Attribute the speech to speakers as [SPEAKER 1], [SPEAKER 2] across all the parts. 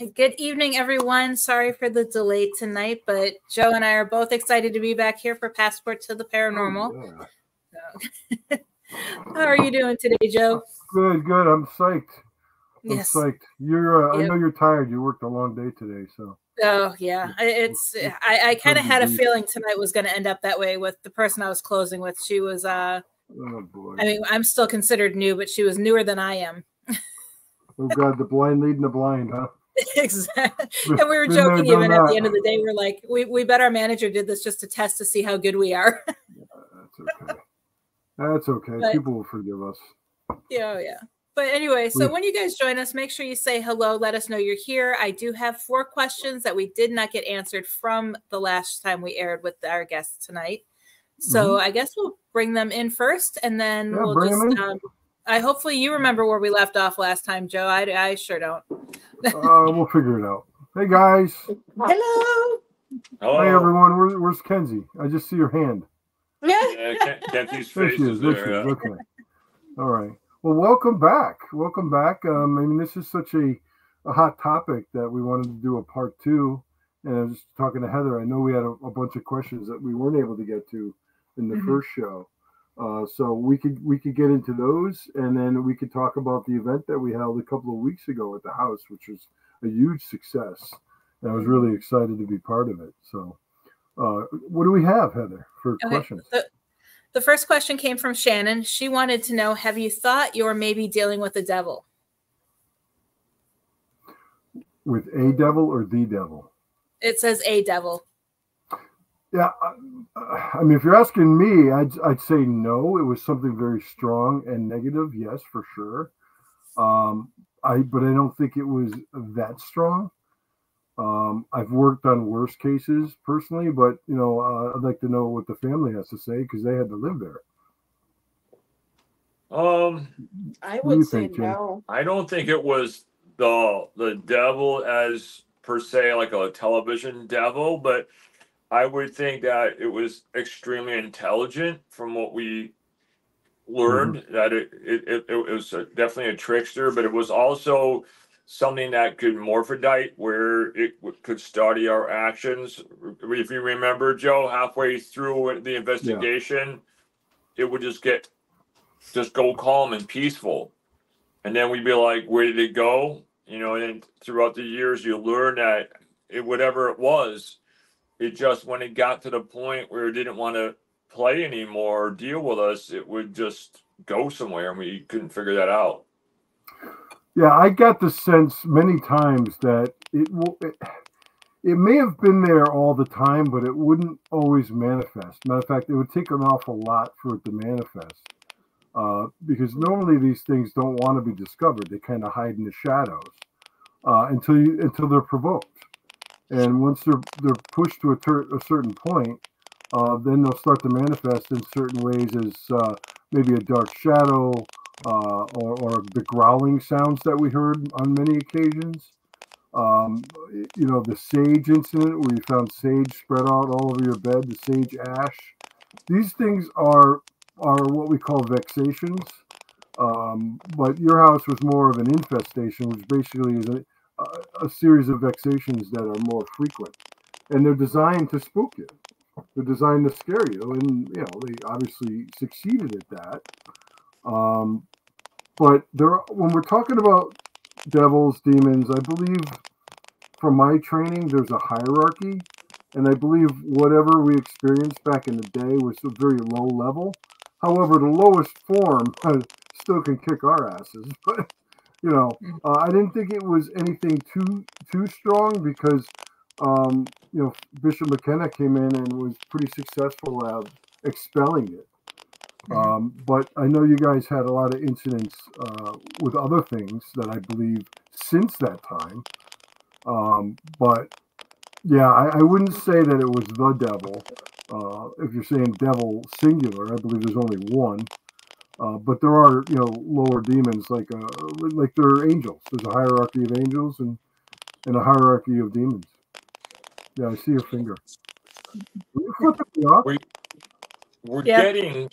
[SPEAKER 1] Good evening, everyone. Sorry for the delay tonight, but Joe and I are both excited to be back here for Passport to the Paranormal.
[SPEAKER 2] Oh,
[SPEAKER 1] yeah. How are you doing today, Joe?
[SPEAKER 2] Good. I'm psyched.
[SPEAKER 1] Yes.
[SPEAKER 2] I'm psyched. You're. I know you're tired. You worked a long day today, so.
[SPEAKER 1] Oh yeah, I kind of had a feeling tonight was going to end up that way with the person I was closing with. She was.
[SPEAKER 2] Oh boy.
[SPEAKER 1] I mean, I'm still considered new, but she was newer than I am.
[SPEAKER 2] Oh God, the blind leading the blind, huh?
[SPEAKER 1] Exactly. And we were joking even at the end of the day. We're like, we bet our manager did this just to test to see how good we are.
[SPEAKER 2] That's okay.
[SPEAKER 1] But,
[SPEAKER 2] people will forgive us.
[SPEAKER 1] Yeah. But anyway, so when you guys join us, make sure you say hello. Let us know you're here. I do have 4 questions that we did not get answered from the last time we aired with our guests tonight. So I guess we'll bring them in first, and then we'll just. Hopefully you remember where we left off last time, Joe. I sure don't.
[SPEAKER 2] We'll figure it out. Hey guys.
[SPEAKER 1] Hello.
[SPEAKER 2] Hey everyone. Where's Kenzie? I just see your hand.
[SPEAKER 3] Yeah, Kenzie's face is there.
[SPEAKER 2] Okay. All right. Well, welcome back. I mean, this is such a hot topic that we wanted to do a part 2. And I was just talking to Heather. I know we had a bunch of questions that we weren't able to get to in the first show. So we could get into those, and then we could talk about the event that we held a couple of weeks ago at the house, which was a huge success. And I was really excited to be part of it. So what do we have, Heather, for questions?
[SPEAKER 1] The first question came from Shannon. She wanted to know, have you thought you're maybe dealing with the devil?
[SPEAKER 2] With a devil or the devil?
[SPEAKER 1] It says a devil.
[SPEAKER 2] Yeah, I mean, if you're asking me, I'd say no. It was something very strong and negative, yes, for sure. But I don't think it was that strong. I've worked on worse cases personally, but I'd like to know what the family has to say because they had to live there.
[SPEAKER 4] I would say no.
[SPEAKER 3] I don't think it was the devil as per se, like a television devil, but I would think that it was extremely intelligent from what we learned, that it was definitely a trickster, but it was also something that could morphodite, where it could study our actions. If you remember, Joe, halfway through the investigation, it would just go calm and peaceful. And then we'd be like, where did it go? And throughout the years, you learn that whatever it was, it just, when it got to the point where it didn't want to play anymore or deal with us, it would just go somewhere, and we couldn't figure that out.
[SPEAKER 2] Yeah, I got the sense many times that it may have been there all the time, but it wouldn't always manifest. Matter of fact, it would take an awful lot for it to manifest, because normally these things don't want to be discovered. They kind of hide in the shadows until they're provoked. And once they're pushed to a certain point, then they'll start to manifest in certain ways as maybe a dark shadow or the growling sounds that we heard on many occasions. The sage incident where you found sage spread out all over your bed, the sage ash. These things are what we call vexations. But your house was more of an infestation, which basically is a series of vexations that are more frequent, and they're designed to spook you. They're designed to scare you, and they obviously succeeded at that. But when we're talking about devils, demons, I believe from my training, there's a hierarchy, and I believe whatever we experienced back in the day was a very low level. However, the lowest form still can kick our asses, but I didn't think it was anything too strong because, Bishop McKenna came in and was pretty successful at expelling it. But I know you guys had a lot of incidents with other things that I believe since that time. But yeah, I wouldn't say that it was the devil. If you're saying devil singular, I believe there's only one. But there are, lower demons like there are angels. There's a hierarchy of angels and a hierarchy of demons. Yeah, I see your finger.
[SPEAKER 3] We're getting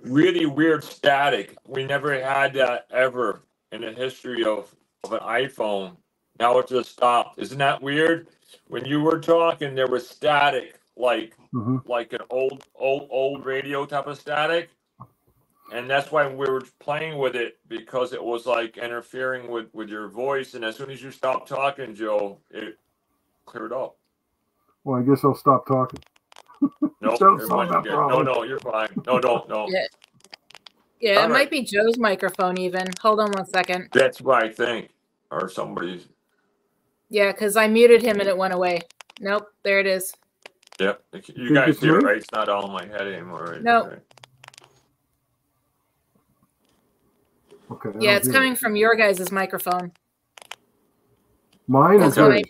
[SPEAKER 3] really weird static. We never had that ever in the history of an iPhone. Now it just stopped. Isn't that weird? When you were talking, there was static, like an old radio type of static. And that's why we were playing with it, because it was like interfering with your voice. And as soon as you stopped talking, Joe, it cleared up.
[SPEAKER 2] Well, I guess I'll stop talking.
[SPEAKER 3] No, no, you're fine. No, don't, no.
[SPEAKER 1] Yeah, it might be Joe's microphone even. Hold on one second.
[SPEAKER 3] That's what I think. Or somebody's.
[SPEAKER 1] Yeah, because I muted him and it went away. Nope, there it is.
[SPEAKER 3] Yep. You guys hear it, right? It's not all in my head anymore, right?
[SPEAKER 1] Nope.
[SPEAKER 3] Right.
[SPEAKER 2] Okay.
[SPEAKER 1] Yeah, it's coming from your guys' microphone.
[SPEAKER 2] Mine is good.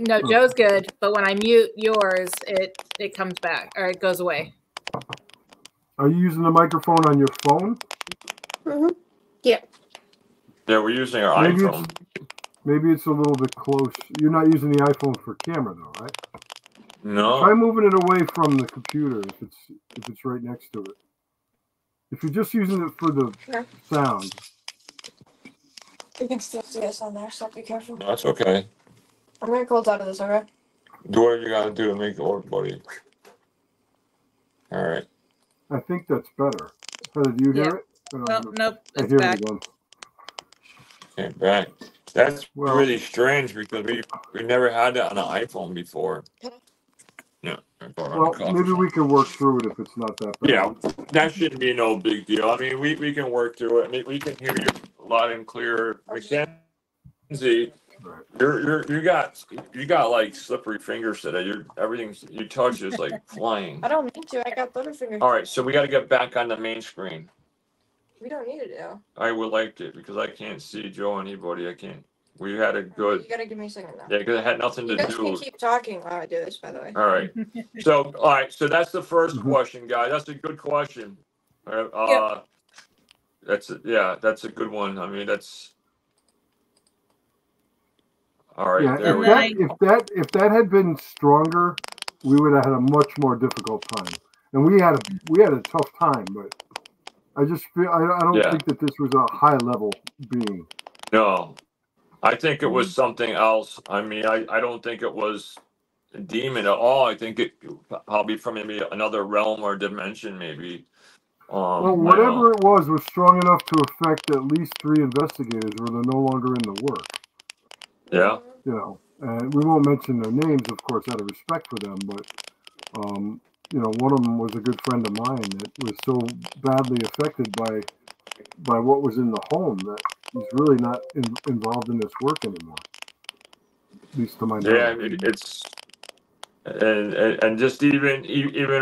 [SPEAKER 1] No, Joe's good, but when I mute yours, it comes back, or it goes away.
[SPEAKER 2] Are you using the microphone on your phone?
[SPEAKER 4] Yeah.
[SPEAKER 3] Yeah, we're using our iPhone.
[SPEAKER 2] Maybe it's a little bit close. You're not using the iPhone for camera, though, right?
[SPEAKER 3] No.
[SPEAKER 2] Try moving it away from the computer if it's right next to it. If you're just using it for the sound.
[SPEAKER 4] You can still see us on there, so be careful.
[SPEAKER 3] No, that's okay.
[SPEAKER 4] I'm gonna close out of this, okay?
[SPEAKER 3] Do what you gotta do to make it work, buddy. All right.
[SPEAKER 2] I think that's better. Heather, do you hear it?
[SPEAKER 1] Nope.
[SPEAKER 2] I hear it again.
[SPEAKER 3] Okay, back. That's really strange, because we never had that on an iPhone before. Yeah.
[SPEAKER 2] Well, maybe we can work through it if it's not that bad.
[SPEAKER 3] Yeah, that shouldn't be no big deal. I mean, we can work through it. I mean, we can hear you loud and clear. Mackenzie, you got like slippery fingers today. Everything you touch is like flying.
[SPEAKER 4] I don't need to. I got butterfingers.
[SPEAKER 3] All right, so we got to get back on the main screen.
[SPEAKER 4] We don't need it now.
[SPEAKER 3] I would like to, because I can't see Joe, anybody. I can't. We had a good.
[SPEAKER 4] You gotta give me a second now.
[SPEAKER 3] Yeah, because it had nothing to do.
[SPEAKER 4] You guys can keep talking while I do this, by the way.
[SPEAKER 3] All right. So that's the first question, guys. That's a good question. That's a good one. I mean, that's all right.
[SPEAKER 2] Yeah, if that had been stronger, we would have had a much more difficult time. And we had a tough time, but I just feel I don't think that this was a high level being.
[SPEAKER 3] No. I think it was something else. I mean, I don't think it was a demon at all. I think it probably from maybe another realm or dimension, maybe.
[SPEAKER 2] Well, whatever it was strong enough to affect at least 3 investigators where they're no longer in the work.
[SPEAKER 3] Yeah.
[SPEAKER 2] You know, and we won't mention their names, of course, out of respect for them, but, you know, one of them was a good friend of mine that was so badly affected by what was in the home that he's really not involved in this work anymore. At least to my knowledge.
[SPEAKER 3] Yeah, I mean, it's and just even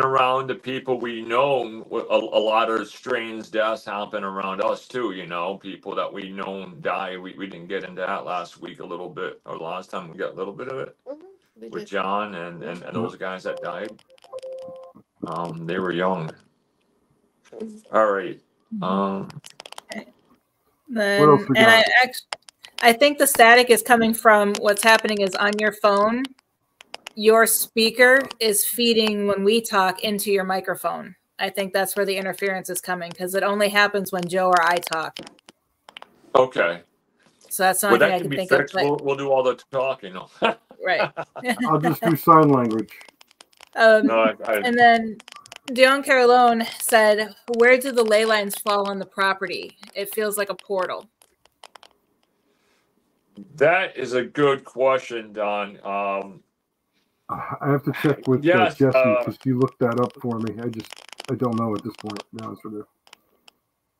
[SPEAKER 3] around the people we know, a lot of strange deaths happen around us too. You know, people that we know die. We didn't get into that last week a little bit, or last time we got a little bit of it with John and those guys that died. They were young. All right.
[SPEAKER 1] I think the static is coming from what's happening is on your phone. Your speaker is feeding when we talk into your microphone. I think that's where the interference is coming, because it only happens when Joe or I talk.
[SPEAKER 3] Okay.
[SPEAKER 1] So that's not I can think
[SPEAKER 3] fixed.
[SPEAKER 1] of.
[SPEAKER 3] We'll do all the talking.
[SPEAKER 1] Right.
[SPEAKER 2] I'll just do sign language.
[SPEAKER 1] And then Dion Carolone said, "Where do the ley lines fall on the property? It feels like a portal."
[SPEAKER 3] That is a good question, Don.
[SPEAKER 2] I have to check with Jesse because you looked that up for me. I don't know at this point. To be honest with you.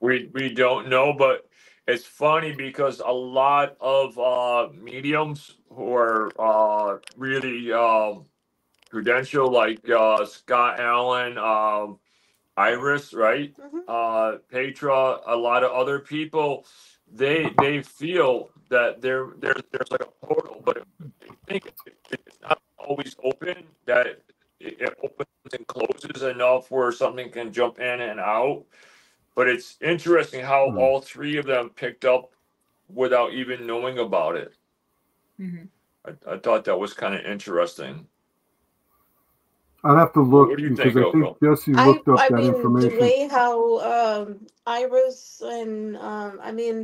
[SPEAKER 3] We don't know, but it's funny because a lot of mediums who are really credential, like Scott Allen, Iris, right? Petra, a lot of other people, they feel that there's like a portal, but I think it's not always open, that it opens and closes enough where something can jump in and out. But it's interesting how all 3 of them picked up without even knowing about it. I thought that was kind of interesting.
[SPEAKER 2] I'd have to look because I think Jesse looked up that information.
[SPEAKER 4] The way how Iris and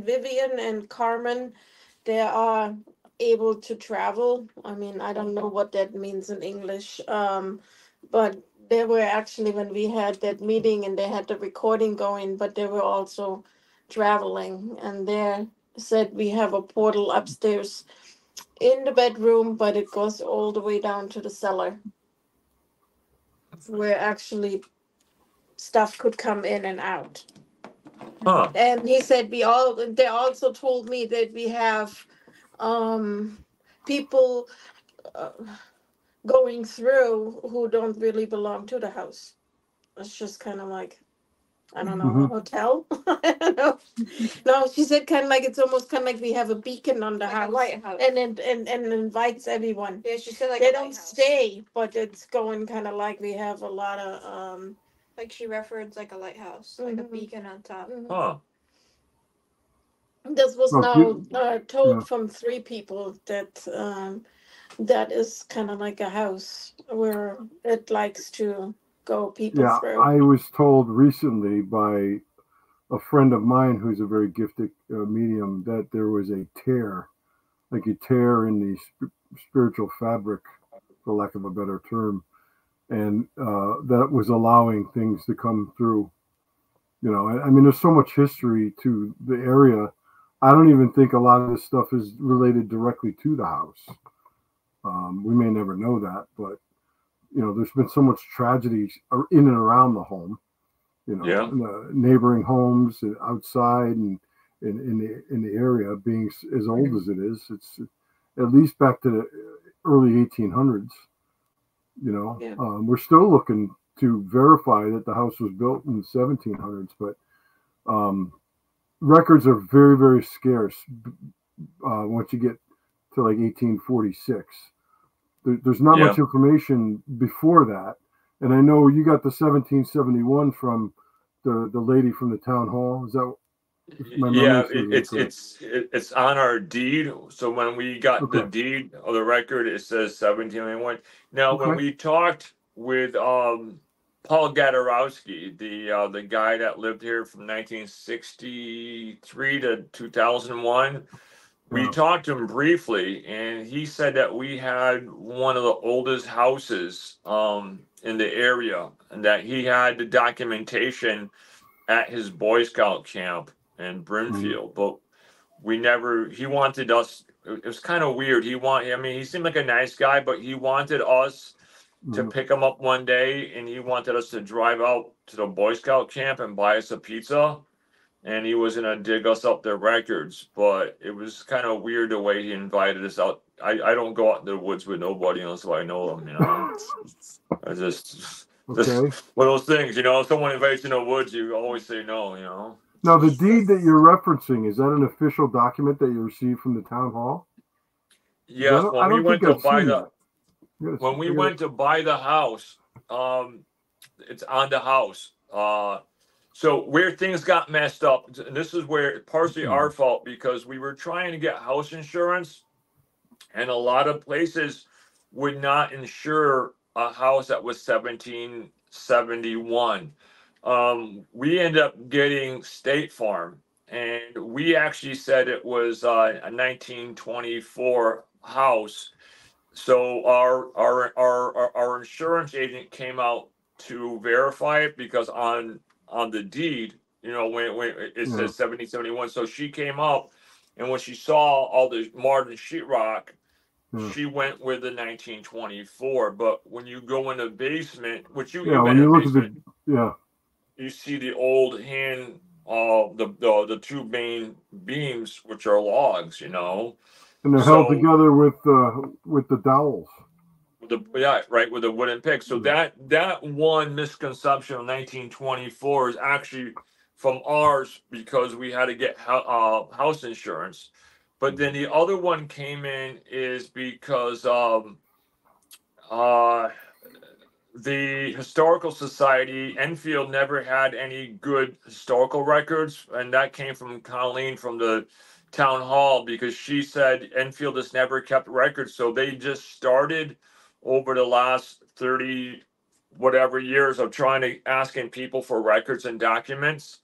[SPEAKER 4] Vivian and Carmen, they are able to travel. I mean, I don't know what that means in English. But they were actually, when we had that meeting and they had the recording going, but they were also traveling, and they said we have a portal upstairs in the bedroom, but it goes all the way down to the cellar, where actually stuff could come in and out.
[SPEAKER 3] Huh.
[SPEAKER 4] And he said they also told me that we have people uh, going through who don't really belong to the house. It's just kind of like, I don't know, a hotel. I don't know. No, she said kind of like it's almost kind of like we have a beacon on the
[SPEAKER 5] Like a
[SPEAKER 4] house,
[SPEAKER 5] lighthouse.
[SPEAKER 4] and invites everyone.
[SPEAKER 5] Yeah, she said like
[SPEAKER 4] They
[SPEAKER 5] a
[SPEAKER 4] don't
[SPEAKER 5] lighthouse.
[SPEAKER 4] stay, but it's going kind of like we have a lot of
[SPEAKER 5] Like she referenced like a lighthouse, like a beacon on top.
[SPEAKER 3] Huh.
[SPEAKER 4] This was
[SPEAKER 2] Oh,
[SPEAKER 4] now told
[SPEAKER 2] yeah.
[SPEAKER 4] from 3 people that that is kind of like a house where it likes to go people
[SPEAKER 2] Yeah,
[SPEAKER 4] through.
[SPEAKER 2] I was told recently by a friend of mine who's a very gifted medium that there was a tear, like a tear in the spiritual fabric, for lack of a better term, and that was allowing things to come through. You know, I mean, there's so much history to the area. I don't even think a lot of this stuff is related directly to the house. We may never know that, but you know, there's been so much tragedy in and around the home. You know,
[SPEAKER 3] Yeah.
[SPEAKER 2] in the neighboring homes and outside and in the area being as old as it is. It's at least back to the early 1800s. You know,
[SPEAKER 4] Yeah.
[SPEAKER 2] we're still looking to verify that the house was built in the 1700s, but records are very, very scarce once you get to like 1846. There's not much information before that. And I know you got the 1771 from the lady from the town hall. Is that my memory?
[SPEAKER 3] It's on our deed. So when we got the deed of the record, it says 1791. Now, when we talked with Paul Gadarowski, the guy that lived here from 1963 to 2001. We talked to him briefly, and he said that we had one of the oldest houses in the area, and that he had the documentation at his Boy Scout camp in Brimfield. But he wanted us, it was kind of weird. I mean, he seemed like a nice guy, but he wanted us to pick him up one day, and he wanted us to drive out to the Boy Scout camp and buy us a pizza. And he was gonna dig us up their records, but it was kind of weird the way he invited us out. I don't go out in the woods with nobody unless I know them, you know. I just one of those things, you know. If someone invites you in the woods, you always say no, you know.
[SPEAKER 2] Now, the deed that you're referencing, is that an official document that you received from the town hall?
[SPEAKER 3] Yes, when we went to buy the house, it's on the house. So where things got messed up, and this is where it's partially our fault, because we were trying to get house insurance, and a lot of places would not insure a house that was 1771. We ended up getting State Farm, and we actually said it was a 1924 house. So our insurance agent came out to verify it, because on the deed, you know, when it says 1771. So she came up, and when she saw all the modern sheetrock, she went with the 1924. But when you go in the basement, which you've been in the basement, you see the old hand, the 2 main beams, which are logs, you know.
[SPEAKER 2] And they're held together with the dowels.
[SPEAKER 3] With the wooden peg. So that one misconception of 1924 is actually from ours, because we had to get house insurance. But then the other one came in is because the Historical Society, Enfield never had any good historical records, and that came from Colleen from the town hall, because she said Enfield has never kept records. So they just started over the last 30 whatever years of asking people for records and documents.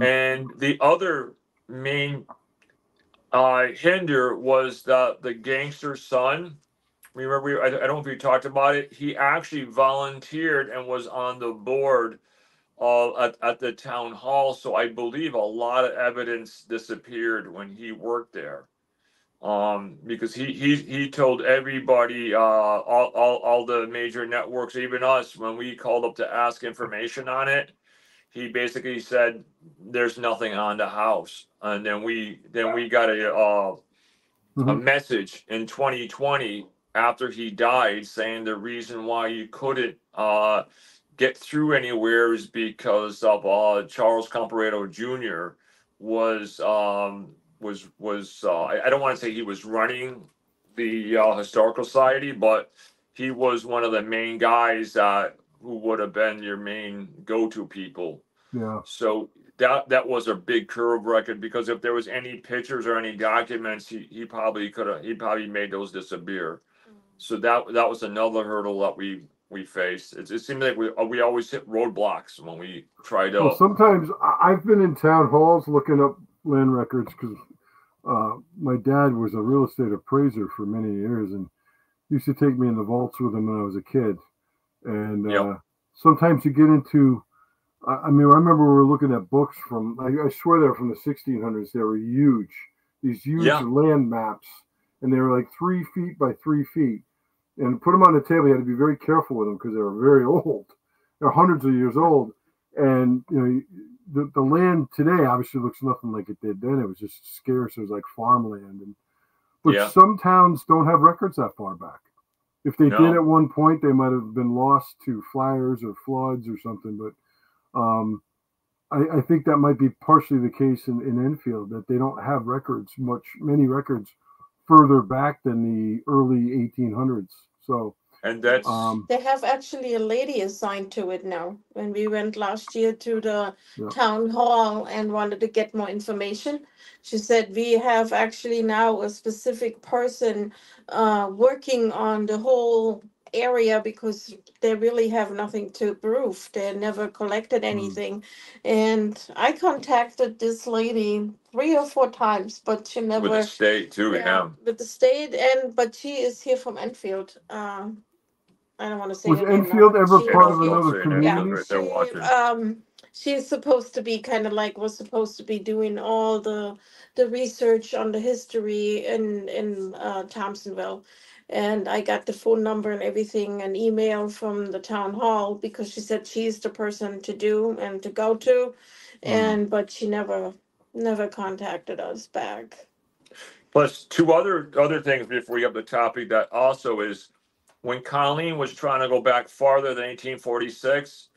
[SPEAKER 3] And the other main Hinder was the gangster's son. Remember, I don't know if we talked about it. He actually volunteered and was on the board at the town hall. So I believe a lot of evidence disappeared when he worked there. Because he told everybody, all the major networks, even us, when we called up to ask information on it, he basically said there's nothing on the house. And then we got a message in 2020 after he died saying the reason why you couldn't get through anywhere is because of Charles Comparedo Jr. was I don't want to say he was running the historical society, but he was one of the main guys who would have been your main go-to people.
[SPEAKER 2] Yeah.
[SPEAKER 3] So that was a big curve record, because if there was any pictures or any documents, he probably made those disappear. So that was another hurdle that we faced. It seemed like we always hit roadblocks when we tried to.
[SPEAKER 2] Well, sometimes I've been in town halls looking up land records because my dad was a real estate appraiser for many years, and used to take me in the vaults with him when I was a kid. And sometimes you get into, I remember we were looking at books from, I swear they're from the 1600s. They were huge, these huge land maps, and they were like 3 feet by 3 feet. And put them on the table. You had to be very careful with them because they were very old. They're hundreds of years old. And the land today obviously looks nothing like it did then. It was just scarce. It was like farmland. But some towns don't have records that far back. If they did at one point, they might have been lost to fires or floods or something. But I think that might be partially the case in Enfield, that they don't have many records further back than the early 1800s. So,
[SPEAKER 3] and that's
[SPEAKER 4] they have actually a lady assigned to it now. When we went last year to the town hall and wanted to get more information, she said we have actually now a specific person working on the whole area, because they really have nothing to prove. They never collected anything. And I contacted this lady 3 or 4 times, but she never,
[SPEAKER 3] with the state too.
[SPEAKER 4] with the state, but she is here from Enfield. I don't want to say
[SPEAKER 2] was
[SPEAKER 4] her name now,
[SPEAKER 2] Enfield
[SPEAKER 4] but
[SPEAKER 2] ever
[SPEAKER 4] she-
[SPEAKER 2] part of
[SPEAKER 3] Yeah.
[SPEAKER 2] another community?
[SPEAKER 3] Right there watching.
[SPEAKER 4] She's supposed to be kind of like, was supposed to be doing all the research on the history in Thompsonville. And I got the phone number and everything, an email from the town hall, because she said she's the person to do and to go to, but she never contacted us back.
[SPEAKER 3] Plus, two other things before we have the topic, that also is when Colleen was trying to go back farther than 1846.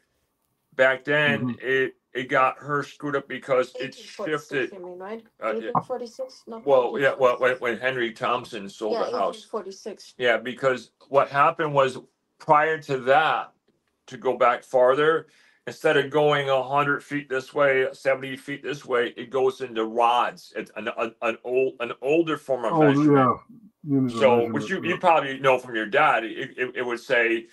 [SPEAKER 3] Back then, it got her screwed up because it
[SPEAKER 4] 1846,
[SPEAKER 3] shifted.
[SPEAKER 4] you mean, right? 1846? No,
[SPEAKER 3] Well, yeah,
[SPEAKER 4] 1846.
[SPEAKER 3] when Henry Thompson sold the house.
[SPEAKER 4] 1846.
[SPEAKER 3] Yeah, because what happened was, prior to that, to go back farther, instead of going 100 feet this way, 70 feet this way, it goes into rods. It's an older form of measurement. So, which you probably know from your dad, it would say,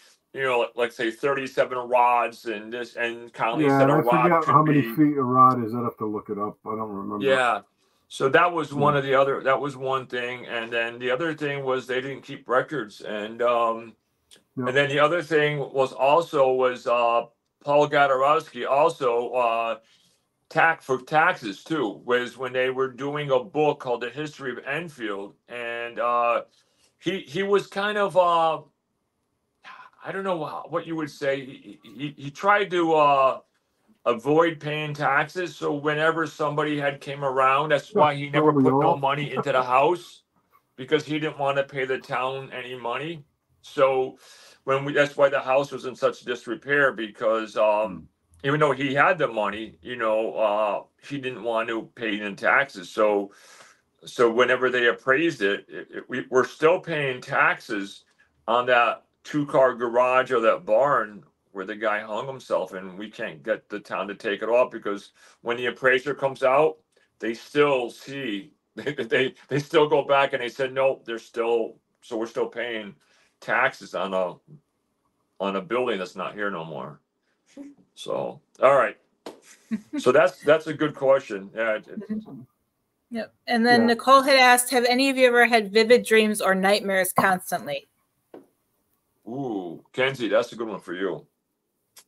[SPEAKER 3] let's say 37 rods, and this, and Conley said a rod
[SPEAKER 2] forget
[SPEAKER 3] could
[SPEAKER 2] how many
[SPEAKER 3] be,
[SPEAKER 2] feet a rod is. I'd have to look it up. I don't remember.
[SPEAKER 3] Yeah. So that was one of the other. That was one thing, and then the other thing was they didn't keep records, and then the other thing was Paul Gadarowski also for taxes too, was when they were doing a book called The History of Enfield, and he was kind of I don't know what you would say. He tried to avoid paying taxes. So whenever somebody came around, that's why he never put no money into the house, because he didn't want to pay the town any money. So that's why the house was in such disrepair, because even though he had the money, he didn't want to pay in taxes. So whenever they appraised we're still paying taxes on that 2-car garage or that barn where the guy hung himself, and we can't get the town to take it off, because when the appraiser comes out, they still see, they still go back and they said, no, we're still paying taxes on a building that's not here no more. So, all right. So that's a good question. Yeah.
[SPEAKER 1] Yep. And then
[SPEAKER 2] Yeah.
[SPEAKER 1] Nicole had asked, have any of you ever had vivid dreams or nightmares constantly?
[SPEAKER 3] Ooh, Kenzie, that's a good one for you.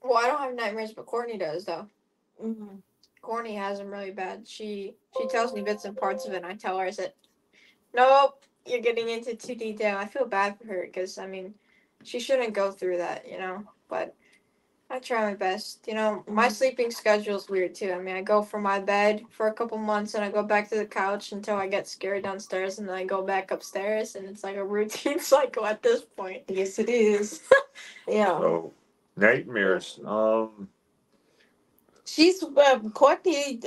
[SPEAKER 5] Well, I don't have nightmares, but Courtney does though.
[SPEAKER 4] Mhm.
[SPEAKER 5] Courtney has them really bad. She tells me bits and parts of it, and I tell her, I said, nope, you're getting into too detail. I feel bad for her because I mean, she shouldn't go through that, you know. But I try my best. You know, my sleeping schedule is weird too. I mean, I go from my bed for a couple months, and I go back to the couch until I get scared downstairs, and then I go back upstairs, and it's like a routine cycle at this point.
[SPEAKER 4] Yes, it is. Yeah.
[SPEAKER 3] So, nightmares.
[SPEAKER 4] She's Courtney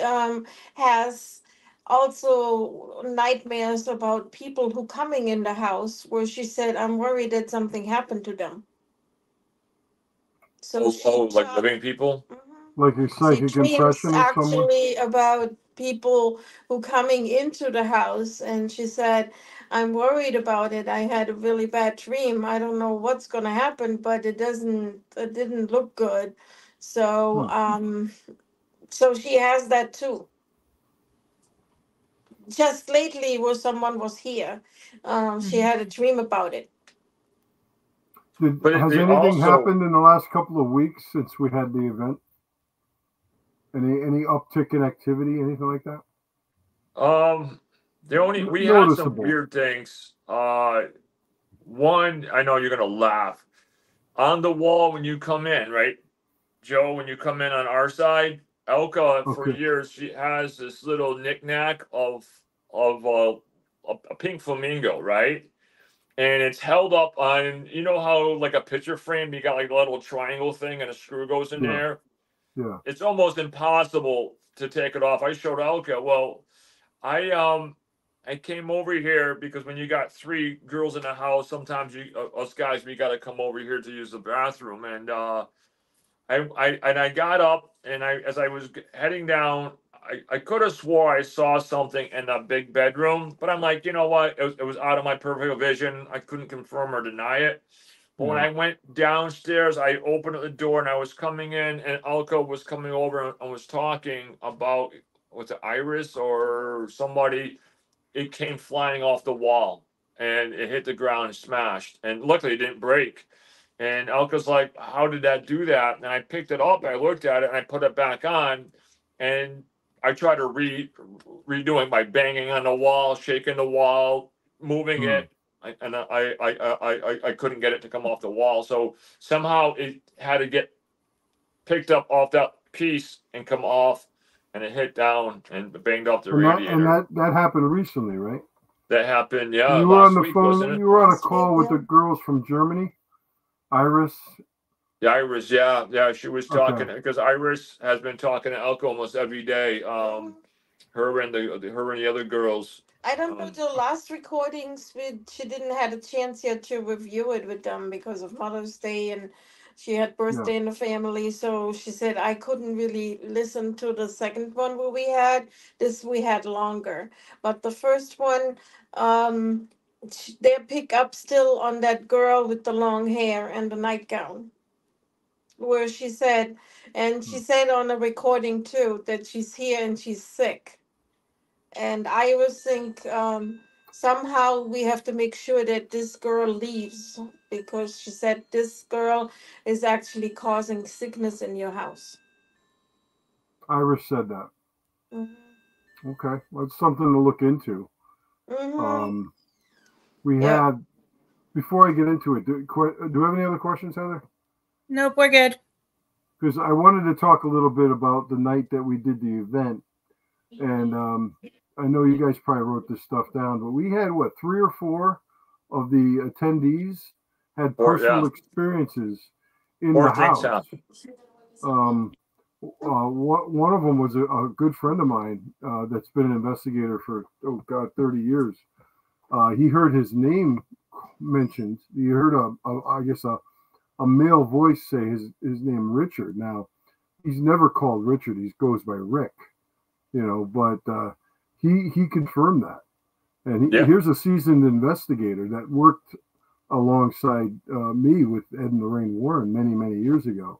[SPEAKER 4] has also nightmares about people who coming in the house where she said, I'm worried that something happened to them. So
[SPEAKER 3] like living people?
[SPEAKER 2] Like a psychic
[SPEAKER 4] she dreams
[SPEAKER 2] impression of someone?
[SPEAKER 4] actually about people who coming into the house, and she said, I'm worried about it. I had a really bad dream. I don't know what's gonna happen, but it didn't look good. So so she has that too. Just lately where someone was here, she had a dream about it.
[SPEAKER 3] But
[SPEAKER 2] Has
[SPEAKER 3] it
[SPEAKER 2] anything
[SPEAKER 3] also-
[SPEAKER 2] happened in the last couple of weeks since we had the event? Any uptick in activity, anything like that?
[SPEAKER 3] We had some
[SPEAKER 2] Noticeable.
[SPEAKER 3] weird things. One, I know you're gonna laugh. On the wall when you come in, right, Joe? When you come in on our side, Elka for
[SPEAKER 2] Okay.
[SPEAKER 3] years she has this little knickknack of a pink flamingo, right? And it's held up on, you know how like a picture frame, you got like a little triangle thing and a screw goes in
[SPEAKER 2] Yeah.
[SPEAKER 3] there.
[SPEAKER 2] Yeah.
[SPEAKER 3] It's almost impossible to take it off. I showed Elka. Well, I came over here because when you got 3 girls in the house, sometimes us guys, we got to come over here to use the bathroom. And I got up, and as I was heading down, I could have swore I saw something in the big bedroom, but I'm like, you know what? It was out of my peripheral vision. I couldn't confirm or deny it. But when I went downstairs, I opened the door and I was coming in, and Alco was coming over and was talking about, what's it, Iris or somebody. It came flying off the wall and it hit the ground and smashed. And luckily it didn't break. And Alco's like, how did that do that? And I picked it up, I looked at it, and I put it back on. And I tried to redo it by banging on the wall, shaking the wall, moving it. I couldn't get it to come off the wall. So somehow it had to get picked up off that piece and come off, and it hit down and banged off the radiator.
[SPEAKER 2] And that happened recently, right?
[SPEAKER 3] That happened, yeah.
[SPEAKER 2] You were on the
[SPEAKER 3] week,
[SPEAKER 2] phone.
[SPEAKER 3] wasn't it?
[SPEAKER 2] You were on a
[SPEAKER 4] Last
[SPEAKER 2] call
[SPEAKER 4] week,
[SPEAKER 2] with the girls from Germany, Iris.
[SPEAKER 3] Yeah, Iris, yeah. She was talking because Iris has been talking to Elko almost every day. Her and the other girls.
[SPEAKER 4] I don't know, the last recordings, she didn't have a chance yet to review it with them because of Mother's Day, and she had birthday in the family. So she said, I couldn't really listen to the second one where we had longer. But the first one, they pick up still on that girl with the long hair and the nightgown. Where she said, and she said on the recording too, that she's here and she's sick. And I always think somehow we have to make sure that this girl leaves, because she said this girl is actually causing sickness in your house.
[SPEAKER 2] Iris said that.
[SPEAKER 4] Mm-hmm.
[SPEAKER 2] Okay, well, it's something to look into.
[SPEAKER 4] Mm-hmm.
[SPEAKER 2] We had, before I get into it, do we have any other questions, Heather?
[SPEAKER 1] Nope, we're good.
[SPEAKER 2] Because I wanted to talk a little bit about the night that we did the event. And I know you guys probably wrote this stuff down, but we had, 3 or 4 of the attendees had personal experiences in the house. One of them was a good friend of mine that's been an investigator for 30 years. He heard his name mentioned. He heard a male voice say his name, Richard. Now, he's never called Richard. He goes by Rick. But he confirmed that. And here's a seasoned investigator that worked alongside me with Ed and Lorraine Warren many, many years ago.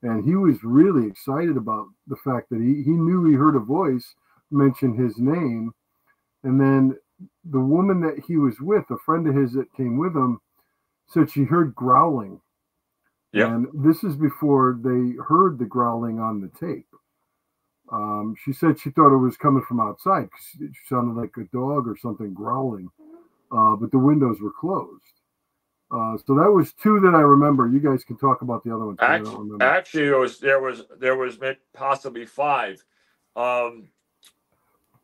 [SPEAKER 2] And he was really excited about the fact that he knew he heard a voice mention his name. And then the woman that he was with, a friend of his that came with him, said she heard growling.
[SPEAKER 3] Yeah.
[SPEAKER 2] And this is before they heard the growling on the tape. She said she thought it was coming from outside because it sounded like a dog or something growling, but the windows were closed. So that was two that I remember. You guys can talk about the other ones.
[SPEAKER 3] Actually, there was possibly five.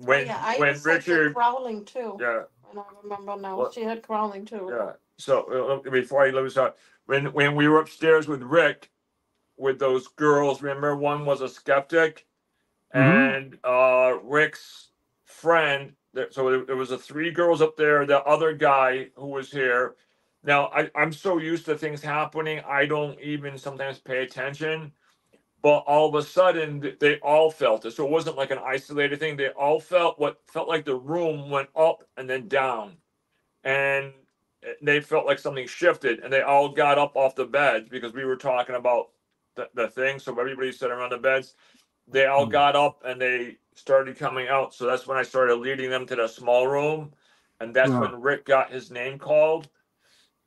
[SPEAKER 3] When Richard
[SPEAKER 4] growling too.
[SPEAKER 3] Yeah.
[SPEAKER 4] And I remember now she had growling too.
[SPEAKER 3] Yeah. So before I lose out, when we were upstairs with Rick, with those girls, remember one was a skeptic, and Rick's friend. So there was the three girls up there. The other guy who was here. Now I'm so used to things happening, I don't even sometimes pay attention. But all of a sudden, they all felt it. So it wasn't like an isolated thing. They all felt what felt like the room went up and then down. And they felt like something shifted. And they all got up off the beds because we were talking about the thing. So everybody sat around the beds. They all got up and they started coming out. So that's when I started leading them to the small room. And that's when Rick got his name called.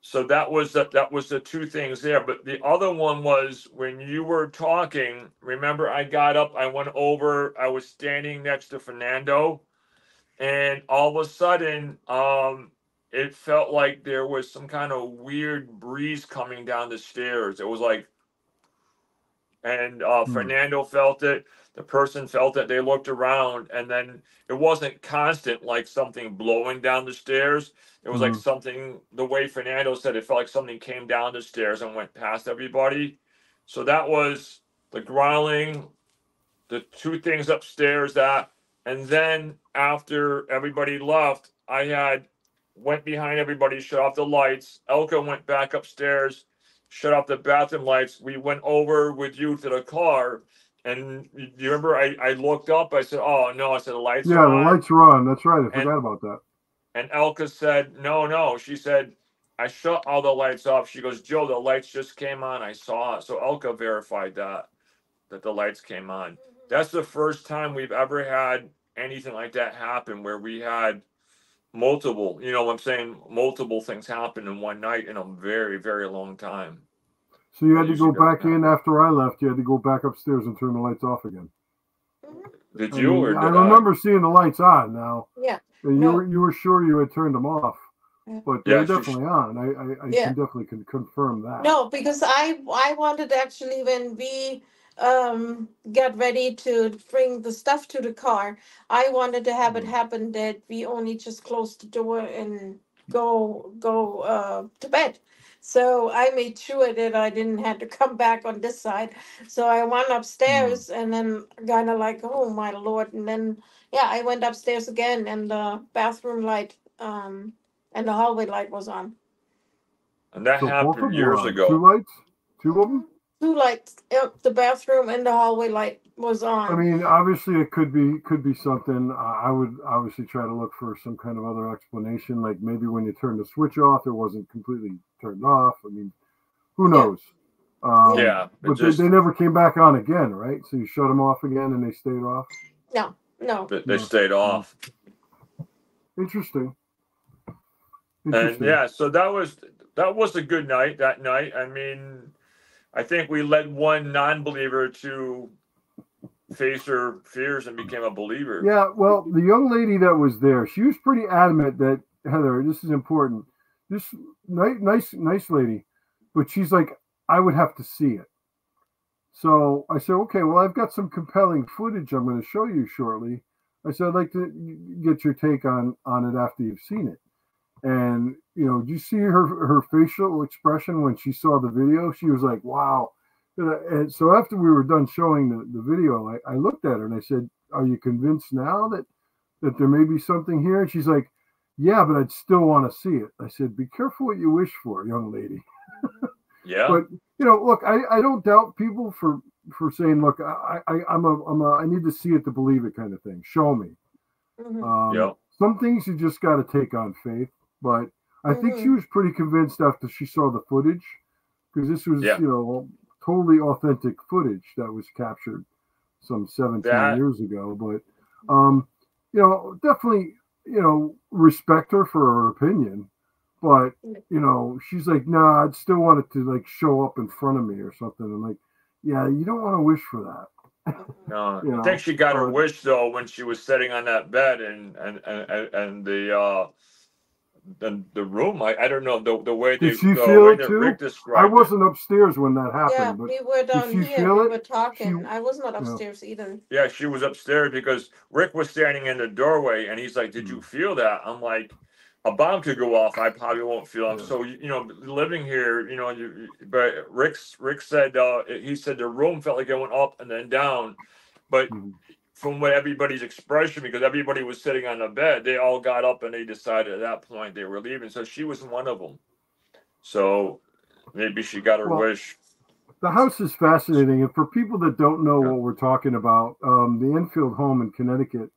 [SPEAKER 3] So that was the two things there. But the other one was when you were talking, remember I got up, I went over, I was standing next to Fernando, and all of a sudden, it felt like there was some kind of weird breeze coming down the stairs. It was like, and Fernando felt it. The person felt it. They looked around, and then it wasn't constant, like something blowing down the stairs. It was like something, the way Fernando said, it felt like something came down the stairs and went past everybody. So that was the growling, the two things upstairs, and then after everybody left, I went behind everybody, shut off the lights. Elka went back upstairs, shut off the bathroom lights. We went over with you to the car. And you remember I looked up, I said, oh no, I said the lights are on.
[SPEAKER 2] Yeah, the lights are on. That's right. I forgot about that.
[SPEAKER 3] And Elka said, no. She said, I shut all the lights off. She goes, Joe, the lights just came on. I saw it. So Elka verified that the lights came on. That's the first time we've ever had anything like that happen where we had multiple, I'm saying multiple things happen in one night in a very, very long time.
[SPEAKER 2] So you had to go back in after I left. You had to go back upstairs and turn the lights off again.
[SPEAKER 3] Did you?
[SPEAKER 2] I remember seeing the lights on now.
[SPEAKER 4] Yeah.
[SPEAKER 2] And you were sure you had turned them off, but they're definitely on. I can definitely confirm that.
[SPEAKER 4] No, because I wanted actually when we got ready to bring the stuff to the car, I wanted to have it happen that we only just close the door and go to bed. So I made sure that I didn't have to come back on this side. So I went upstairs and then kind of like, oh my Lord. And then, I went upstairs again and the bathroom light and the hallway light was on.
[SPEAKER 3] And that happened years ago.
[SPEAKER 2] Two lights? Two of them?
[SPEAKER 4] Two lights. Yep, the bathroom and the hallway light was on.
[SPEAKER 2] I mean, obviously it could be something. I would obviously try to look for some kind of other explanation, like maybe when you turn the switch off, it wasn't completely turned off. I mean, who knows? But they never came back on again, right? So you shut them off again and they stayed off?
[SPEAKER 4] No.
[SPEAKER 3] They stayed off.
[SPEAKER 2] Interesting.
[SPEAKER 3] And so that was a good night that night. I mean, I think we led one non-believer to face her fears and became a believer.
[SPEAKER 2] Yeah, well, the young lady that was there, she was pretty adamant that, Heather, this is important. This nice lady, but she's like, I would have to see it. So I said, okay, well, I've got some compelling footage I'm going to show you shortly. I said, I'd like to get your take on it after you've seen it. And, do you see her facial expression when she saw the video? She was like, wow. And so after we were done showing the video, I looked at her and I said, are you convinced now that there may be something here? And she's like, yeah, but I'd still want to see it. I said, be careful what you wish for, young lady.
[SPEAKER 3] Yeah.
[SPEAKER 2] But, look, I don't doubt people for saying, look, I need to see it to believe it kind of thing. Show me. Some things you just got to take on faith. But I think she was pretty convinced after she saw the footage, because this was, totally authentic footage that was captured some 17 years ago. But, definitely respect her for her opinion, but she's like, nah, I'd still want it to like show up in front of me or something. I'm like, yeah, you don't want to wish for that.
[SPEAKER 3] No, I think she got her wish though when she was sitting on that bed and the room. I don't know the way
[SPEAKER 2] Did she feel it too?
[SPEAKER 3] Rick described
[SPEAKER 2] I wasn't upstairs when that happened.
[SPEAKER 4] Yeah,
[SPEAKER 2] but
[SPEAKER 4] we were down
[SPEAKER 2] did she
[SPEAKER 4] here.
[SPEAKER 2] feel
[SPEAKER 4] We
[SPEAKER 2] it?
[SPEAKER 4] were talking. I was not upstairs either.
[SPEAKER 3] Yeah, she was upstairs because Rick was standing in the doorway and he's like, "Did you feel that?" I'm like, "A bomb could go off. I probably won't feel it." So living here, but Rick said he said the room felt like it went up and then down, but. From what everybody's expression, because everybody was sitting on the bed, they all got up and they decided at that point they were leaving. So she was one of them. So maybe she got her wish.
[SPEAKER 2] The house is fascinating. And for people that don't know what we're talking about, the Enfield home in Connecticut,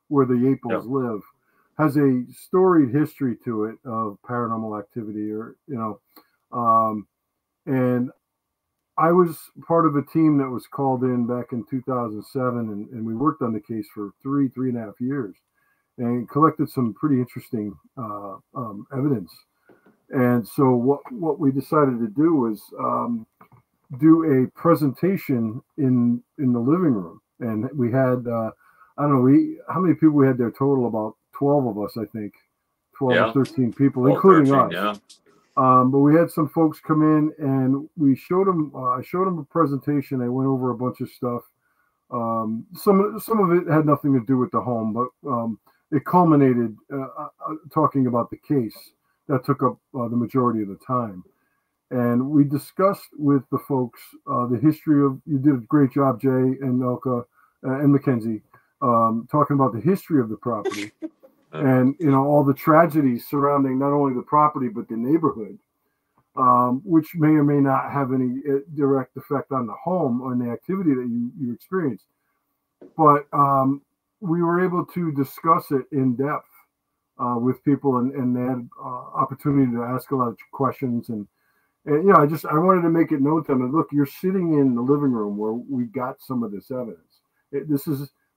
[SPEAKER 2] where the Yaples live, has a storied history to it of paranormal activity, and I was part of a team that was called in back in 2007, and we worked on the case for 3.5 years and collected some pretty interesting evidence. And so what we decided to do was do a presentation in the living room. And we had, I don't know, how many people we had there total? About 12 of us, I think, 12 or 13 people, including 13, us. Yeah. But we had some folks come in and we showed them. I showed them a presentation. I went over a bunch of stuff. Some of it had nothing to do with the home, but it culminated talking about the case that took up the majority of the time. And we discussed with the folks the history of. You did a great job, Jay and Elka and Mackenzie, talking about the history of the property. And all the tragedies surrounding not only the property but the neighborhood, which may or may not have any direct effect on the home or the activity that you experienced. But we were able to discuss it in depth with people, and they had opportunity to ask a lot of questions. And I wanted to make it known to them. And look, you're sitting in the living room where we got some of this evidence.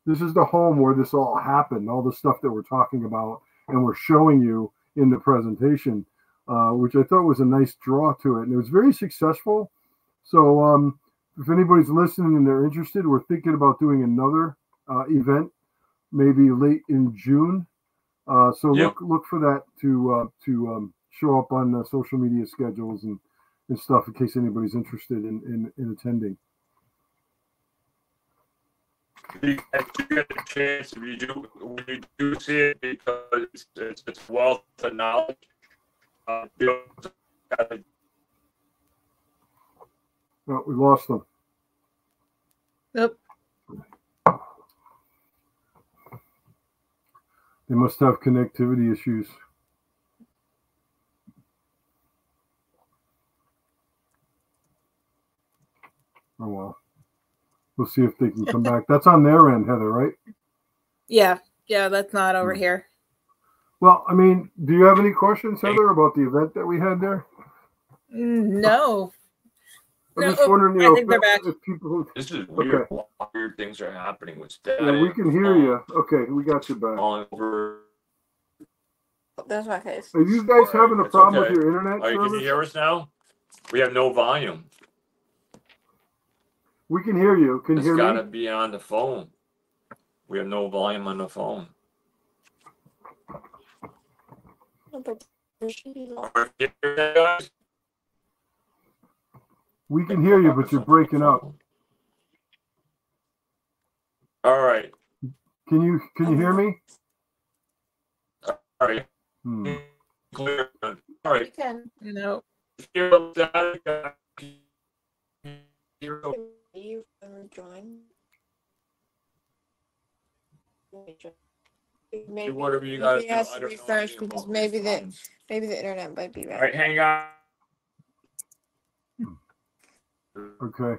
[SPEAKER 2] This is the home where this all happened, all the stuff that we're talking about and we're showing you in the presentation, which I thought was a nice draw to it. And it was very successful. So if anybody's listening and they're interested, we're thinking about doing another event, maybe late in June. So look for that to show up on the social media schedules and stuff in case anybody's interested in attending.
[SPEAKER 3] You get a chance when you do see it, because it's wealth of knowledge.
[SPEAKER 2] Oh, we lost them.
[SPEAKER 1] Nope.
[SPEAKER 2] They must have connectivity issues. Oh well. We'll see if they can come back. That's on their end, Heather, right?
[SPEAKER 1] Yeah, that's not over here.
[SPEAKER 2] Well, I mean, do you have any questions, Heather, about the event that we had there?
[SPEAKER 1] No.
[SPEAKER 2] I'm just wondering, if people.
[SPEAKER 3] This is weird. Okay. Weird things are happening with static.
[SPEAKER 2] Yeah, we can hear you. Okay, we got you back.
[SPEAKER 3] All over.
[SPEAKER 4] That's my case.
[SPEAKER 2] Are you guys having a problem with your internet service?
[SPEAKER 3] Can you hear us now? We have no volume.
[SPEAKER 2] We can hear you. Can you hear me?
[SPEAKER 3] It's got to be on the phone. We have no volume on the phone.
[SPEAKER 2] We can hear you, but you're breaking up.
[SPEAKER 3] All right.
[SPEAKER 2] Can you hear me?
[SPEAKER 3] All right.
[SPEAKER 4] Clear. All right. You can.
[SPEAKER 1] No.
[SPEAKER 4] You join. Maybe
[SPEAKER 3] whatever you guys
[SPEAKER 4] has to refresh because maybe the internet might be bad.
[SPEAKER 3] All right, hang on.
[SPEAKER 2] Okay.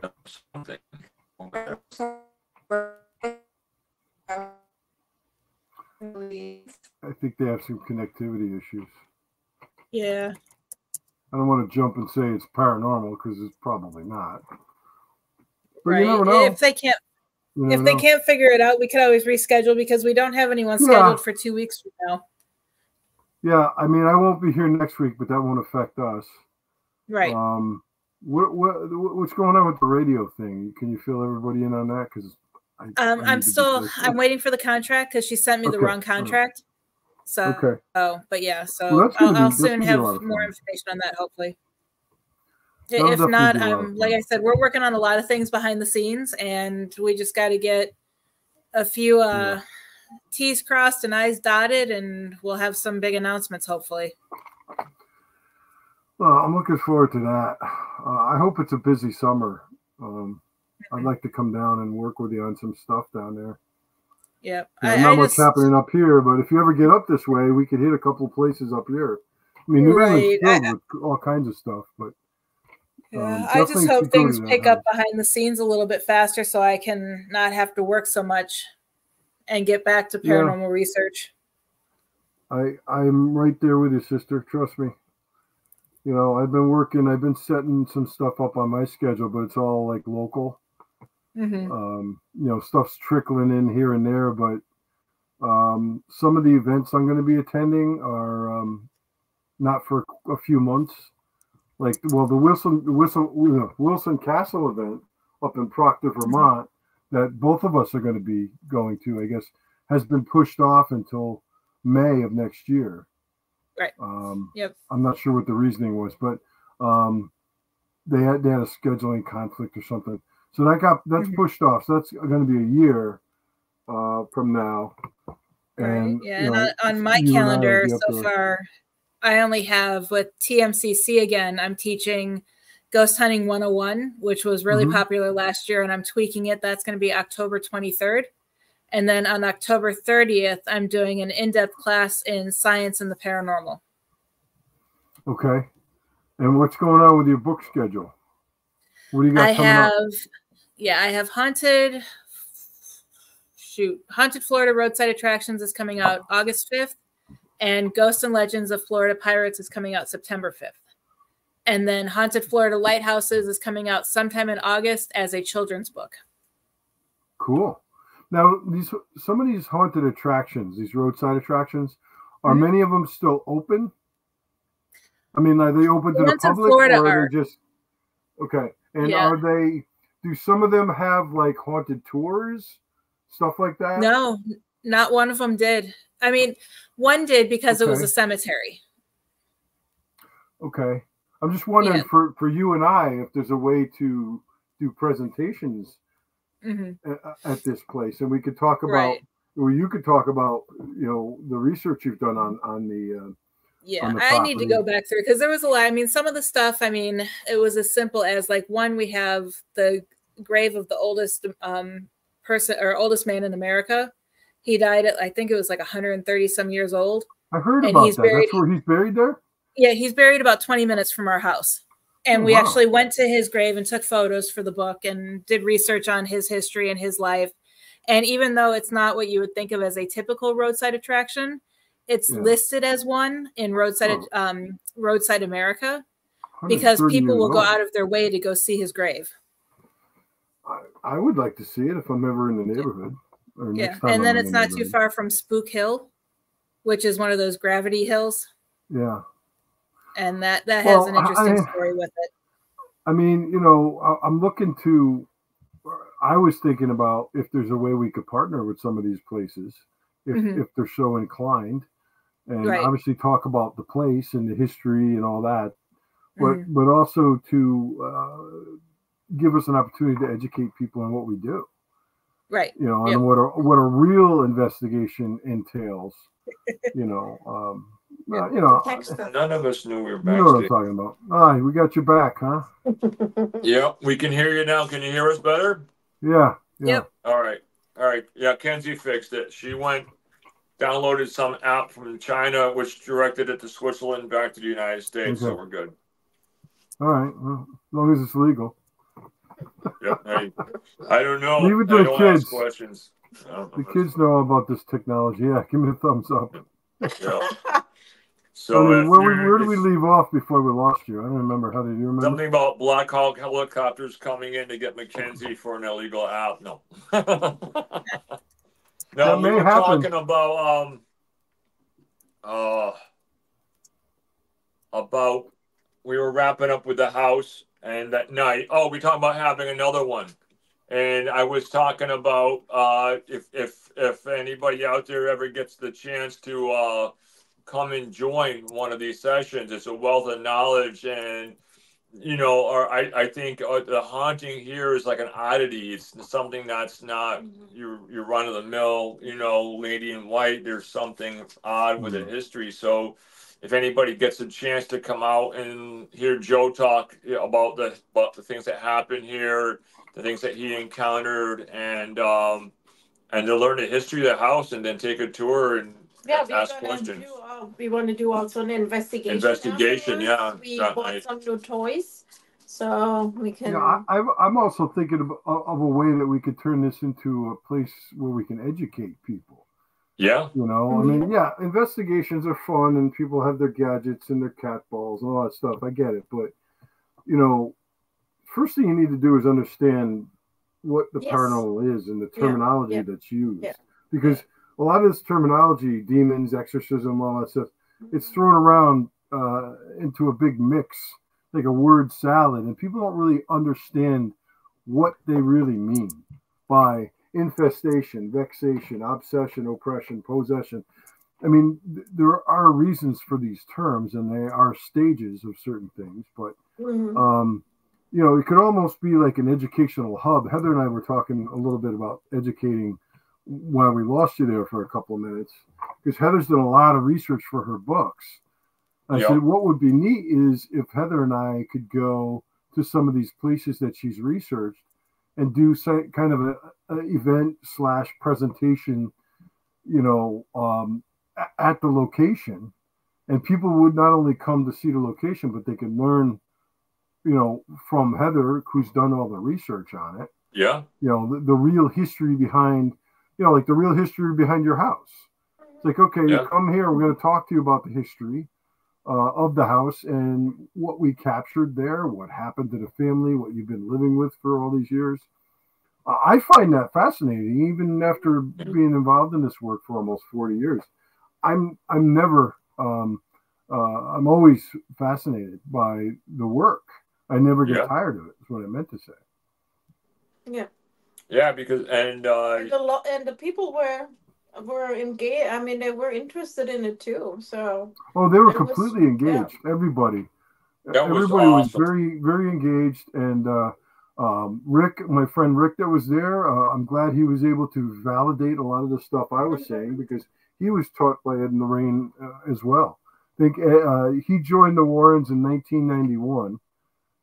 [SPEAKER 2] I think they have some connectivity issues.
[SPEAKER 1] Yeah.
[SPEAKER 2] I don't want to jump and say it's paranormal because it's probably not. But
[SPEAKER 1] right.
[SPEAKER 2] You never know.
[SPEAKER 1] If they can't figure it out, we could always reschedule because we don't have anyone scheduled for 2 weeks from now.
[SPEAKER 2] Yeah, I mean, I won't be here next week, but that won't affect us.
[SPEAKER 1] Right.
[SPEAKER 2] What's going on with the radio thing? Can you fill everybody in on that? Because
[SPEAKER 1] I'm waiting for the contract because she sent me the wrong contract. So,
[SPEAKER 2] okay.
[SPEAKER 1] But yeah, so I'll soon have more information on that, hopefully. If not, like I said, we're working on a lot of things behind the scenes, and we just got to get a few T's crossed and I's dotted, and we'll have some big announcements, hopefully.
[SPEAKER 2] Well, I'm looking forward to that. I hope it's a busy summer. I'd like to come down and work with you on some stuff down there.
[SPEAKER 1] Yep.
[SPEAKER 2] Not much happening up here, but if you ever get up this way, we could hit a couple of places up here. I mean, New England's filled with all kinds of stuff, but
[SPEAKER 1] I just hope things pick up behind the scenes a little bit faster so I can not have to work so much and get back to paranormal research.
[SPEAKER 2] I'm right there with you, sister. Trust me. You know, I've been setting some stuff up on my schedule, but it's all like local. You know, stuff's trickling in here and there, but some of the events I'm going to be attending are not for a few months. Like, well, the Wilson Castle event up in Proctor, Vermont, that both of us are going to be going to, I guess, has been pushed off until May of next year.
[SPEAKER 1] Right.
[SPEAKER 2] Yep. I'm not sure what the reasoning was, but they had a scheduling conflict or something. So that's pushed off. So that's going to be a year from now. And
[SPEAKER 1] right. Yeah, and on my calendar so far, I only have with TMCC again. I'm teaching Ghost Hunting 101, which was really popular last year, and I'm tweaking it. That's going to be October 23rd. And then on October 30th, I'm doing an in-depth class in science and the paranormal. Okay.
[SPEAKER 2] And what's going on with your book schedule? What do you got coming up?
[SPEAKER 1] I have Haunted Florida Roadside Attractions is coming out August 5th. And Ghosts and Legends of Florida Pirates is coming out September 5th. And then Haunted Florida Lighthouses is coming out sometime in August as a children's book.
[SPEAKER 2] Cool. Now, some of these haunted attractions, these roadside attractions, are many of them still open? I mean, are they open to the public, or are they just okay? And do some of them have like haunted tours, stuff like that?
[SPEAKER 1] No, not one of them did. I mean, one did because it was a cemetery.
[SPEAKER 2] Okay. I'm just wondering for you and I, if there's a way to do presentations at this place, and we could talk about, or you could talk about, you know, the research you've done on the
[SPEAKER 1] I need to go back through because there was a lot. I mean, some of the stuff, I mean, it was as simple as like one, we have the grave of the oldest person or oldest man in America. He died at, I think it was like 130 some years old.
[SPEAKER 2] I heard about that. That's where he's buried there?
[SPEAKER 1] Yeah, he's buried about 20 minutes from our house. And we actually went to his grave and took photos for the book and did research on his history and his life. And even though it's not what you would think of as a typical roadside attraction, it's listed as one in Roadside America because people will go out of their way to go see his grave.
[SPEAKER 2] I would like to see it if I'm ever in the neighborhood.
[SPEAKER 1] And then it's not too far from Spook Hill, which is one of those gravity hills.
[SPEAKER 2] Yeah.
[SPEAKER 1] And that has an interesting story with it.
[SPEAKER 2] I mean, you know, I was thinking about if there's a way we could partner with some of these places, if they're so inclined, and obviously talk about the place and the history and all that, but also to give us an opportunity to educate people on what we do.
[SPEAKER 1] Right.
[SPEAKER 2] You know, and what a real investigation entails. You know, you know,
[SPEAKER 3] none of us knew we were back.
[SPEAKER 2] You know what I'm talking about. All right, we got your back, huh?
[SPEAKER 3] Yeah, we can hear you now. Can you hear us better?
[SPEAKER 2] Yeah.
[SPEAKER 1] Yep.
[SPEAKER 3] All right. Yeah, Kenzie fixed it. She downloaded some app from China, which directed it to Switzerland back to the United States. So we're good.
[SPEAKER 2] All right. Well, as long as it's legal.
[SPEAKER 3] Yeah. I don't know.
[SPEAKER 2] Leave it to the kids.
[SPEAKER 3] Questions.
[SPEAKER 2] The kids know about this technology. Yeah, give me a thumbs up.
[SPEAKER 3] Yeah. So
[SPEAKER 2] I mean, where did we leave off before we lost you? I don't remember. How did you remember?
[SPEAKER 3] Something about Black Hawk helicopters coming in to get Mackenzie for an illegal app. No. No, we were talking about about we were wrapping up with the house, and that night, we talked about having another one. And I was talking about if anybody out there ever gets the chance to come and join one of these sessions, it's a wealth of knowledge. And I think the haunting here is like an oddity. It's something that's not your run of the mill, lady in white. There's something odd with the history. So if anybody gets a chance to come out and hear Joe talk about the things that happened here, the things that he encountered, and to learn the history of the house, and then take a tour and ask questions.
[SPEAKER 4] We want to do also an investigation.
[SPEAKER 3] Yeah.
[SPEAKER 4] We bought some new toys, so we can.
[SPEAKER 2] Yeah, I'm also thinking of a way that we could turn this into a place where we can educate people.
[SPEAKER 3] Yeah.
[SPEAKER 2] I mean, investigations are fun, and people have their gadgets and their cat balls and all that stuff. I get it, but first thing you need to do is understand what the paranormal is and the terminology that's used. Because a lot of this terminology, demons, exorcism, all that stuff, it's thrown around into a big mix, like a word salad, and people don't really understand what they really mean by infestation, vexation, obsession, oppression, possession. I mean, there are reasons for these terms, and they are stages of certain things, but it could almost be like an educational hub. Heather and I were talking a little bit about educating while we lost you there for a couple of minutes, because Heather's done a lot of research for her books. I said, what would be neat is if Heather and I could go to some of these places that she's researched and do kind of an event / presentation, at the location, and people would not only come to see the location, but they could learn, from Heather, who's done all the research on it.
[SPEAKER 3] Yeah.
[SPEAKER 2] The real history behind, like the real history behind your house. It's like, okay, you come here, we're going to talk to you about the history of the house and what we captured there, what happened to the family, what you've been living with for all these years. I find that fascinating, even after being involved in this work for almost 40 years. I'm always fascinated by the work. I never get tired of it, is what I meant to say.
[SPEAKER 4] Yeah.
[SPEAKER 3] Yeah, because and
[SPEAKER 4] the people were engaged. I mean, they were interested in it too. So
[SPEAKER 2] they were completely engaged. Yeah. Everybody was very, very engaged. And Rick, my friend Rick, that was there. I'm glad he was able to validate a lot of the stuff I was saying, because he was taught by Ed and Lorraine as well. I think he joined the Warrens in 1991.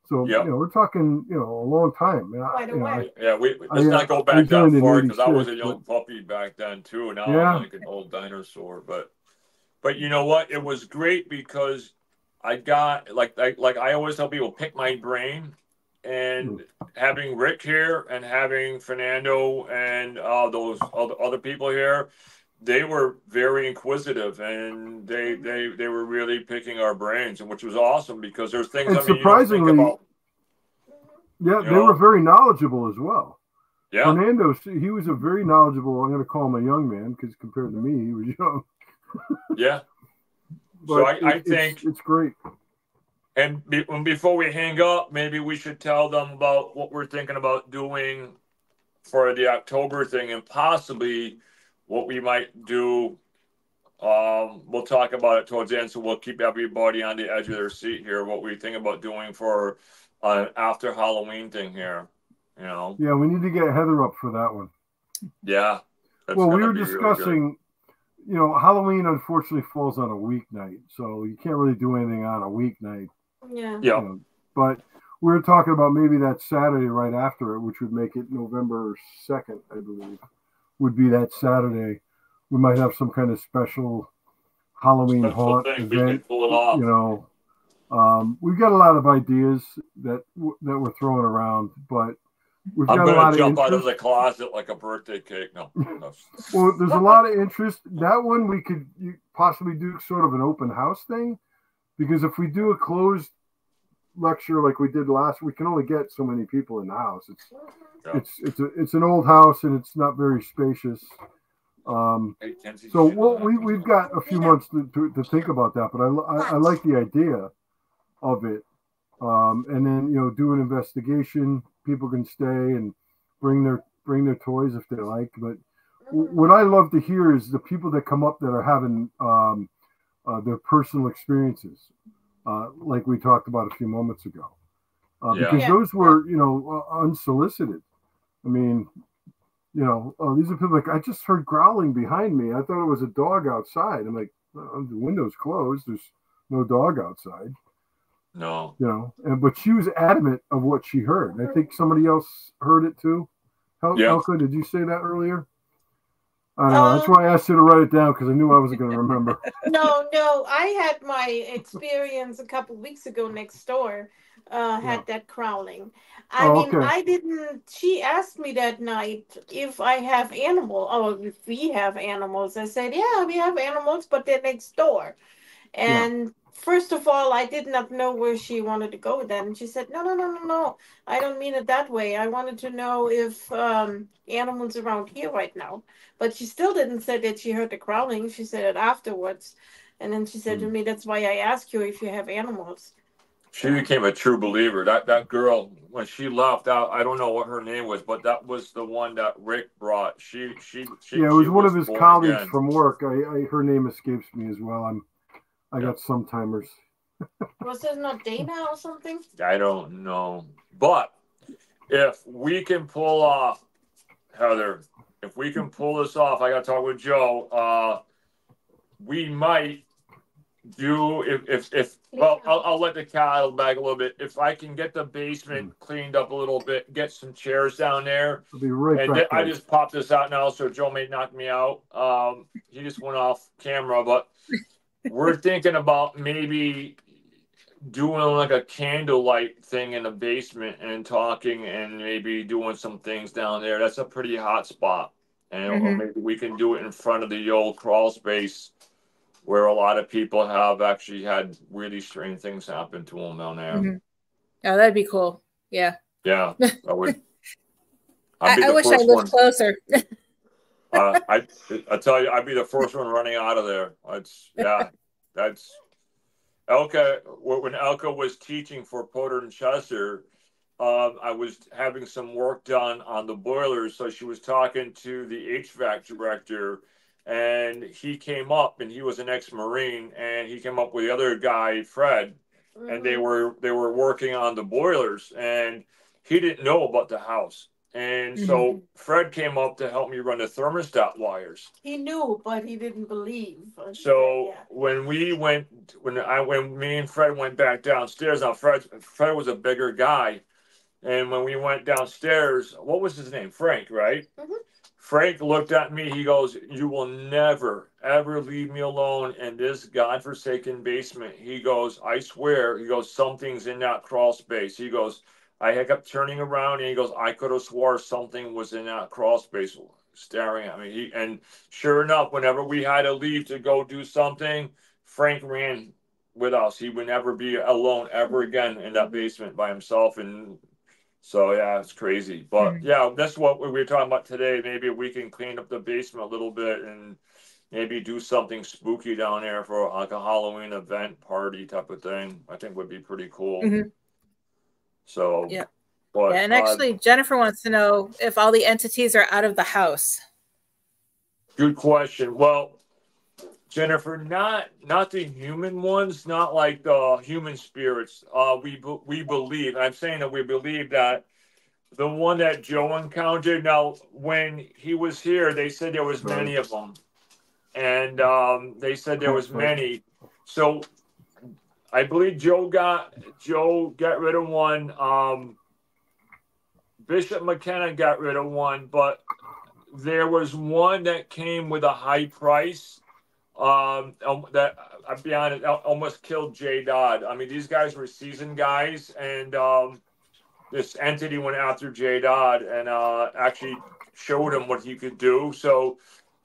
[SPEAKER 2] So, we're talking, a long time.
[SPEAKER 3] Let's not go back that far, because I was a young puppy back then too. Now I'm like an old dinosaur. But you know what? It was great because I got, like I always tell people, pick my brain. And having Rick here and having Fernando and those other people here, they were very inquisitive, and they were really picking our brains, and which was awesome, because there's things
[SPEAKER 2] surprisingly,
[SPEAKER 3] you don't think about.
[SPEAKER 2] They were very knowledgeable as well.
[SPEAKER 3] Yeah,
[SPEAKER 2] Fernando, he was a very knowledgeable. I'm going to call him a young man, because compared to me, he was young.
[SPEAKER 3] Yeah, so I think
[SPEAKER 2] it's great.
[SPEAKER 3] And before we hang up, maybe we should tell them about what we're thinking about doing for the October thing, and possibly what we might do. We'll talk about it towards the end, so we'll keep everybody on the edge of their seat here, what we think about doing for an after Halloween thing here. Yeah,
[SPEAKER 2] we need to get Heather up for that one.
[SPEAKER 3] Yeah.
[SPEAKER 2] Well, we were discussing, Halloween unfortunately falls on a weeknight, so you can't really do anything on a weeknight.
[SPEAKER 4] Yeah.
[SPEAKER 2] But we were talking about maybe that Saturday right after it, which would make it November 2nd, I believe, would be that Saturday. We might have some kind of special Halloween haunt event.
[SPEAKER 3] We can pull it off.
[SPEAKER 2] We've got a lot of ideas that we're throwing around, but we've got
[SPEAKER 3] I'm
[SPEAKER 2] a lot of
[SPEAKER 3] jump
[SPEAKER 2] interest.
[SPEAKER 3] Out of the closet like a birthday cake. No.
[SPEAKER 2] Well, there's a lot of interest. That one we could possibly do sort of an open house thing, because if we do a closed lecture like we did last, we can only get so many people in the house. It's an old house, and it's not very spacious. So we've got a few months to think about that, but I like the idea. of it. And then, do an investigation. People can stay and bring their toys if they like. But what I love to hear is the people that come up that are having their personal experiences, like we talked about a few moments ago, because those were, unsolicited. I mean, these are people like, I just heard growling behind me. I thought it was a dog outside. I'm like, the window's closed. There's no dog outside.
[SPEAKER 3] No.
[SPEAKER 2] But she was adamant of what she heard. I think somebody else heard it too. Elka, did you say that earlier? I don't know. That's why I asked you to write it down, because I knew I wasn't going to remember.
[SPEAKER 4] No. I had my experience a couple weeks ago next door. Had that crowling. I didn't. She asked me that night if I have animal, or if we have animals. I said, yeah, we have animals, but they're next door. And first of all, I did not know where she wanted to go with that. And she said, no. I don't mean it that way. I wanted to know if animals around here right now. But she still didn't say that she heard the growling. She said it afterwards. And then she said to me, that's why I asked you if you have animals.
[SPEAKER 3] She became a true believer. That girl, when she left out, I don't know what her name was, but that was the one that Rick brought. It
[SPEAKER 2] was one of his colleagues from work. Her name escapes me as well. I got some timers.
[SPEAKER 4] Was it not Dana or something?
[SPEAKER 3] I don't know. But if we can pull off, Heather, if we can pull this off, I got to talk with Joe. We might do, I'll let the cat out of the bag a little bit. If I can get the basement cleaned up a little bit, get some chairs down there.
[SPEAKER 2] I'll be right back.
[SPEAKER 3] I just popped this out now, so Joe may knock me out. He just went off camera, but we're thinking about maybe doing like a candlelight thing in the basement and talking and maybe doing some things down there. That's a pretty hot spot. And or maybe we can do it in front of the old crawl space where a lot of people have actually had really strange things happen to them down there.
[SPEAKER 1] Oh, that'd be cool. Yeah.
[SPEAKER 3] Yeah, I would.
[SPEAKER 1] I wish I lived closer.
[SPEAKER 3] I tell you, I'd be the first one running out of there. That's Elka. When Elka was teaching for Porter and Chester, I was having some work done on the boilers, so she was talking to the HVAC director, and he came up, and he was an ex-Marine, and he came up with the other guy, Fred, and they were working on the boilers, and he didn't know about the house. And so Fred came up to help me run the thermostat wires.
[SPEAKER 4] He knew, but he didn't believe.
[SPEAKER 3] So when me and Fred went back downstairs, now Fred was a bigger guy, and when we went downstairs, what was his name? Frank, right? Frank looked at me. He goes, "You will never, ever leave me alone in this godforsaken basement." He goes, "I swear." He goes, "Something's in that crawl space." He goes, I kept turning around, and he goes, "I could have swore something was in that crawl space staring at me." And sure enough, whenever we had to leave to go do something, Frank ran with us. He would never be alone ever again in that basement by himself. And so, yeah, it's crazy. But, yeah, that's what we were talking about today. Maybe we can clean up the basement a little bit and maybe do something spooky down there for like a Halloween event party type of thing. I think would be pretty cool. So, but,
[SPEAKER 1] and actually, Jennifer wants to know if all the entities are out of the house.
[SPEAKER 3] Good question. Well, Jennifer, not the human ones, not like the human spirits. We believe. I'm saying that we believe that the one that Joe encountered. Now, when he was here, they said there was many of them, and they said there was many. So I believe Joe got rid of one. Bishop McKenna got rid of one, but there was one that came with a high price. That, I'll be honest, almost killed Jay Dodd. I mean, these guys were seasoned guys, and this entity went after Jay Dodd and actually showed him what he could do. So,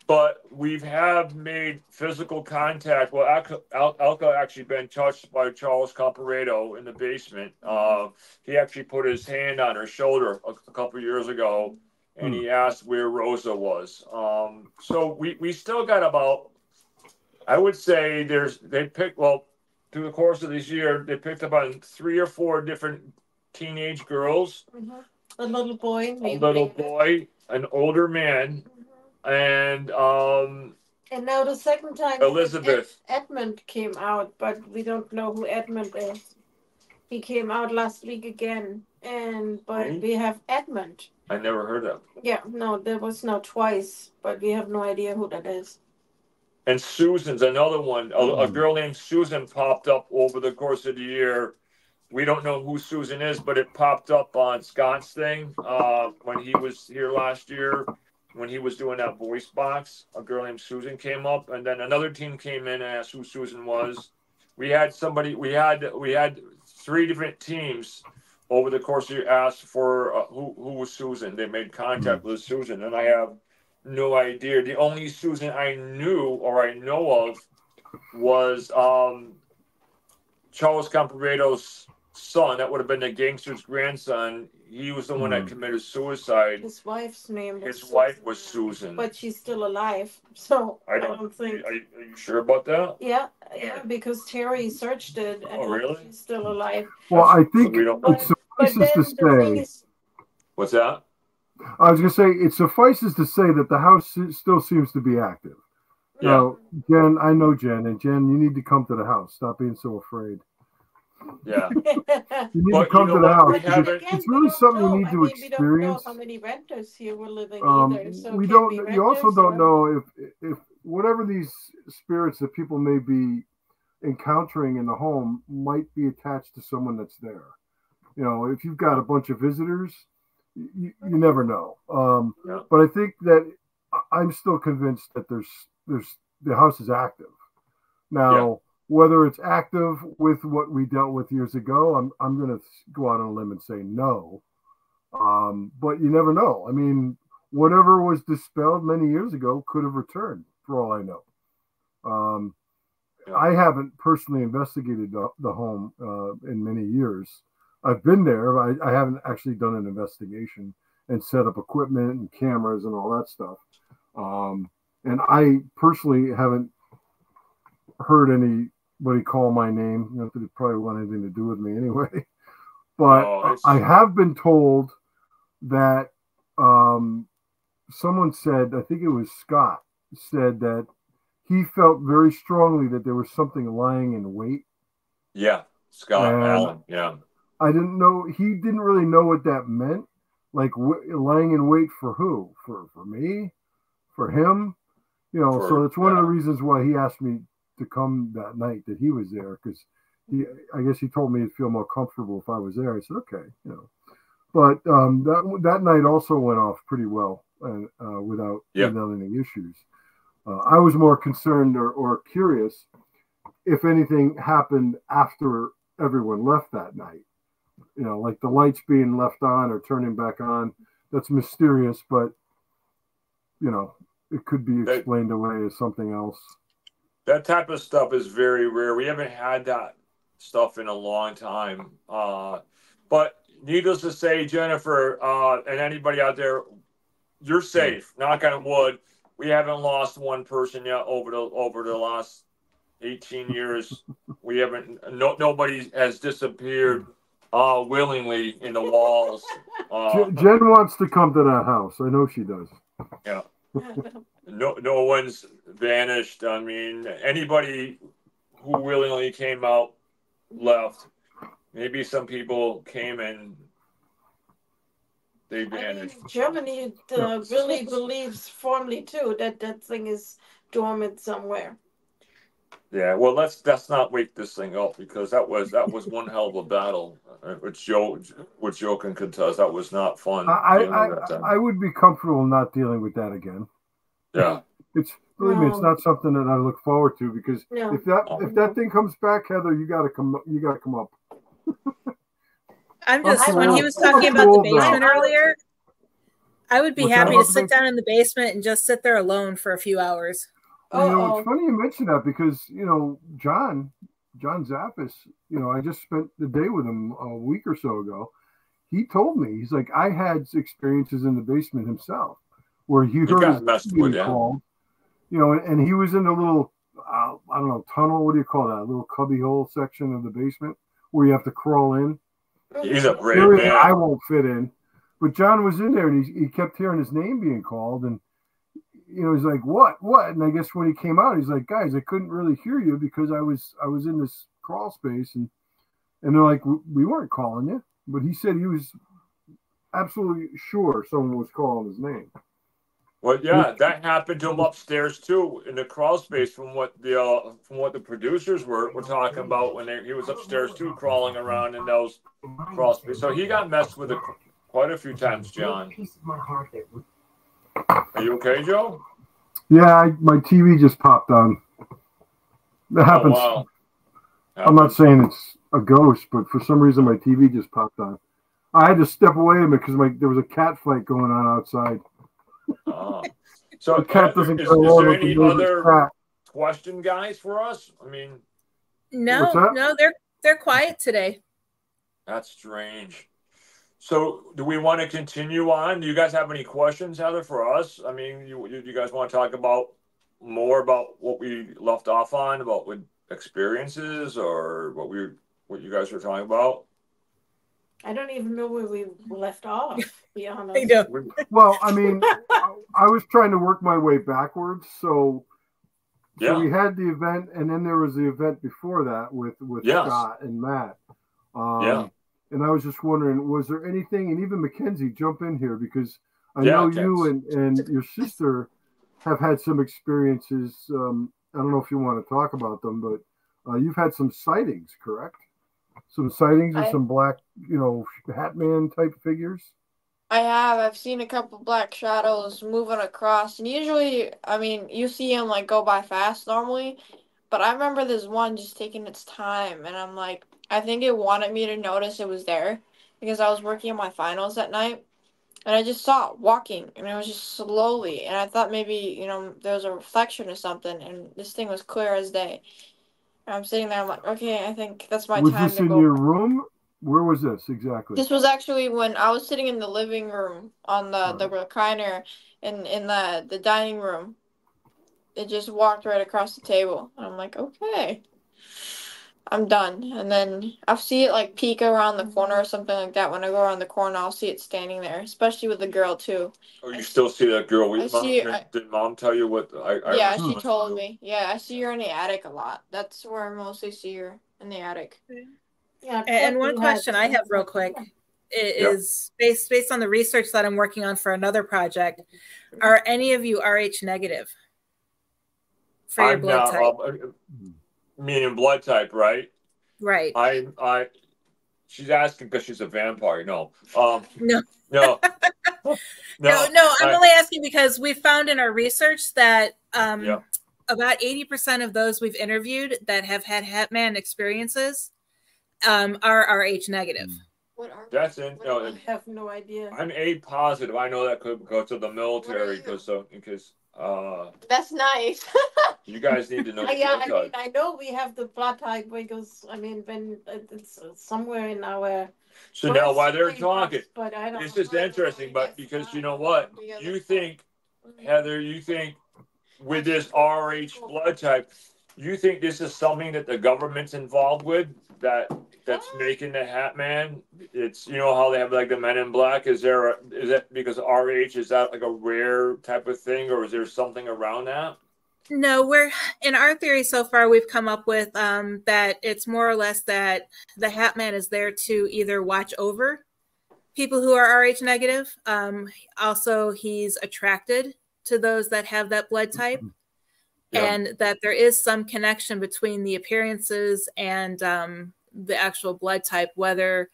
[SPEAKER 3] but we have made physical contact. Well, Elka actually been touched by Charles Comparedo in the basement. He actually put his hand on her shoulder a couple years ago, and he asked where Rosa was. So we still got about, I would say they picked, well, through the course of this year, they picked up on 3 or 4 different teenage girls.
[SPEAKER 4] Mm-hmm. A little boy,
[SPEAKER 3] an older man, and
[SPEAKER 4] now the second time
[SPEAKER 3] Elizabeth.
[SPEAKER 4] Edmund came out, but we don't know who Edmund is. He came out last week again, but we have Edmund.
[SPEAKER 3] I never heard of.
[SPEAKER 4] Yeah, no, there was no twice, but we have no idea who that is.
[SPEAKER 3] And Susan's another one. A girl named Susan popped up over the course of the year. We don't know who Susan is, but it popped up on Scott's thing when he was here last year. When he was doing that voice box, a girl named Susan came up, and then another team came in and asked who Susan was. We had 3 different teams over the course of the year asked for who was Susan. They made contact with Susan, and I have no idea. The only Susan I knew or I know of was Charles Comprovado's son. That would have been the gangster's grandson. He was the one that committed suicide.
[SPEAKER 4] His wife's name was
[SPEAKER 3] His wife was Susan.
[SPEAKER 4] But she's still alive, so I don't think...
[SPEAKER 3] Are you sure about that?
[SPEAKER 4] Yeah, because Terry searched it, and
[SPEAKER 3] really?
[SPEAKER 4] she's still alive.
[SPEAKER 2] Well, I think it suffices to say...
[SPEAKER 3] What's that?
[SPEAKER 2] I was going to say, it suffices to say that the house still seems to be active.
[SPEAKER 3] Yeah.
[SPEAKER 2] Now, Jen, I know Jen, and Jen, you need to come to the house. Stop being so afraid.
[SPEAKER 3] Yeah.
[SPEAKER 2] You need to come to the house. It's really something you need to experience.
[SPEAKER 4] We don't know how many renters here were living either. So
[SPEAKER 2] we don't. You also don't know if whatever these spirits that people may be encountering in the home might be attached to someone that's there. You know, if you've got a bunch of visitors, you never know. But I think that I'm still convinced that there's the house is active now. Whether it's active with what we dealt with years ago, I'm going to go out on a limb and say no. But you never know. I mean, whatever was dispelled many years ago could have returned, for all I know. I haven't personally investigated the home in many years. I've been there. I haven't actually done an investigation and set up equipment and cameras and all that stuff. And I personally haven't heard anybody call my name. Not that it probably want anything to do with me anyway. But I have been told that someone said, I think it was Scott, said that he felt very strongly that there was something lying in wait.
[SPEAKER 3] Yeah, Scott Allen. Yeah.
[SPEAKER 2] I didn't know. He didn't really know what that meant. Like lying in wait for who? For me? For him? You know, so it's one of the reasons why he asked me to come that night that he was there, because I guess he told me he'd feel more comfortable if I was there. I said, okay, you know. But that night also went off pretty well without any issues. I was more concerned or curious if anything happened after everyone left that night. You know, like the lights being left on or turning back on. That's mysterious, but, you know, it could be explained away as something else.
[SPEAKER 3] That type of stuff is very rare. We haven't had that stuff in a long time. But needless to say, Jennifer, and anybody out there, you're safe. Knock on wood. We haven't lost one person yet over the last 18 years. We haven't. Nobody has disappeared willingly in the walls.
[SPEAKER 2] Jen wants to come to that house. I know she does.
[SPEAKER 3] Yeah. No one's vanished. I mean, anybody who willingly came out left. Maybe some people came and they vanished.
[SPEAKER 4] Germany really believes firmly too that thing is dormant somewhere.
[SPEAKER 3] Yeah, well, let's not wake this thing up, because that was one hell of a battle, which Joe can contest. That was not fun.
[SPEAKER 2] I would be comfortable not dealing with that again.
[SPEAKER 3] Yeah,
[SPEAKER 2] believe me, it's not something that I look forward to, because if that thing comes back, Heather, you got to come up.
[SPEAKER 1] I'm just when he was talking about the basement earlier, I would be happy to sit down in the basement and just sit there alone for a few hours.
[SPEAKER 2] You know, it's funny you mention that, because, you know, John Zappis, you know, I just spent the day with him a week or so ago. He told me, he's like, I had experiences in the basement himself where he heard his being called, you know, and he was in a little, I I don't know, tunnel. What do you call that? A little cubby hole section of the basement where you have to crawl in.
[SPEAKER 3] He's a brave man.
[SPEAKER 2] I won't fit in. But John was in there, and he kept hearing his name being called, and he's like, "What? What?" And I guess when he came out, he's like, "Guys, I couldn't really hear you because I was in this crawl space," and they're like, "We weren't calling you," but he said he was absolutely sure someone was calling his name.
[SPEAKER 3] Well, yeah, that happened to him upstairs too in the crawl space. From what the producers were talking about when he was upstairs too, crawling around in those crawl space. So he got messed with quite a few times, John. Are you okay, Joe?
[SPEAKER 2] Yeah, my TV just popped on. That happens.
[SPEAKER 3] Oh, wow.
[SPEAKER 2] I'm not saying it's a ghost, but for some reason my TV just popped on. I had to step away a minute because there was a cat fight going on outside.
[SPEAKER 3] Oh. So
[SPEAKER 2] the cat doesn't
[SPEAKER 3] is
[SPEAKER 2] go along
[SPEAKER 3] there
[SPEAKER 2] with
[SPEAKER 3] any
[SPEAKER 2] the
[SPEAKER 3] other
[SPEAKER 2] cat.
[SPEAKER 3] question, guys, for us? I mean,
[SPEAKER 1] no, they're quiet today.
[SPEAKER 3] That's strange. So do we want to continue on? Do you guys have any questions, Heather, for us? I mean, you guys want to talk about more about what we left off on, about with experiences, or what you guys were talking about?
[SPEAKER 4] I don't even know where we left off, to be honest.
[SPEAKER 1] I know.
[SPEAKER 2] Well, I mean, I was trying to work my way backwards. So we had the event, and then there was the event before that with Scott and Matt. And I was just wondering, was there anything, and even Mackenzie, jump in here, because I know you and your sister have had some experiences. I don't know if you want to talk about them, but you've had some sightings, correct? Some sightings of some black, Hat Man type figures?
[SPEAKER 5] I have. I've seen a couple black shadows moving across. And usually, I mean, you see them, like, go by fast normally. But I remember this one just taking its time. And I'm like, I think it wanted me to notice it was there. Because I was working on my finals that night. And I just saw it walking. And it was just slowly. And I thought maybe, there was a reflection or something. And this thing was clear as day. I'm sitting there, I'm like, okay, I think that's my time to go.
[SPEAKER 2] Was this in your room? Where was this exactly?
[SPEAKER 5] This was actually when I was sitting in the living room on the recliner in the dining room. It just walked right across the table. And I'm like, okay, I'm done. And then I'll see it like peek around the corner or something like that. When I go around the corner, I'll see it standing there, especially with the girl too.
[SPEAKER 3] Oh, you still see that girl? Did Mom tell you what?
[SPEAKER 5] Yeah, she told me. Yeah, I see her in the attic a lot. That's where I mostly see her, in the attic.
[SPEAKER 1] Yeah, and one question I have real quick is based on the research that I'm working on for another project. Are any of you RH negative for your blood type?
[SPEAKER 3] Meaning blood type, right?
[SPEAKER 1] Right.
[SPEAKER 3] She's asking because she's a vampire. No.
[SPEAKER 1] No.
[SPEAKER 3] No.
[SPEAKER 1] I'm only asking because we found in our research that about 80% of those we've interviewed that have had Hatman experiences are RH negative.
[SPEAKER 5] What are
[SPEAKER 3] that's in?
[SPEAKER 4] I have no idea.
[SPEAKER 3] I'm A positive. I know that could go to the military because
[SPEAKER 5] that's nice.
[SPEAKER 3] You guys need to know.
[SPEAKER 4] I know we have the blood type because when it's somewhere in our.
[SPEAKER 3] So now while they're talking,
[SPEAKER 4] but I don't.
[SPEAKER 3] This is interesting, but because you know what, you think, Heather, with this RH blood type, you think this is something that the government's involved with? That's making the Hat Man. It's how they have like the Men in Black. Is that because RH is that like a rare type of thing, or is there something around that?
[SPEAKER 1] No, we're in our theory so far. We've come up with that it's more or less that the Hat Man is there to either watch over people who are RH negative. Also, he's attracted to those that have that blood type, and that there is some connection between the appearances and the actual blood type. Whether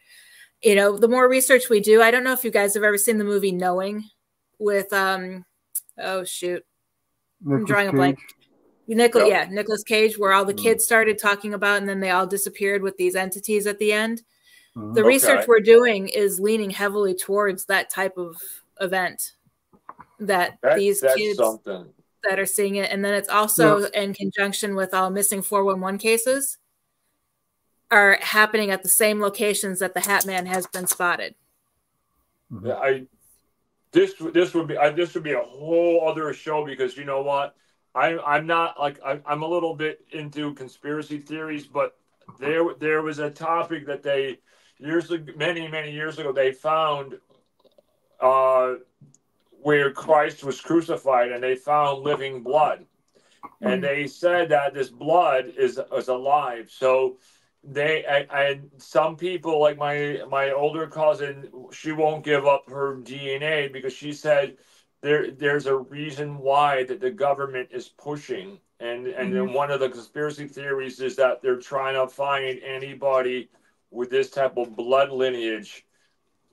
[SPEAKER 1] the more research we do, I don't know if you guys have ever seen the movie Knowing with I'm drawing a blank. Nicolas Cage, where all the kids started talking about, and then they all disappeared with these entities at the end. The research we're doing is leaning heavily towards that type of event. That's these kids that are seeing it, and then it's also in conjunction with all missing 411 cases are happening at the same locations that the Hat Man has been spotted.
[SPEAKER 3] This would be a whole other show, because you know what, I'm not like I'm a little bit into conspiracy theories, but there was a topic that they many years ago they found where Christ was crucified, and they found living blood, and they said that this blood is alive. So some people, like my older cousin, she won't give up her DNA because she said there's a reason why that the government is pushing, and then one of the conspiracy theories is that they're trying to find anybody with this type of blood lineage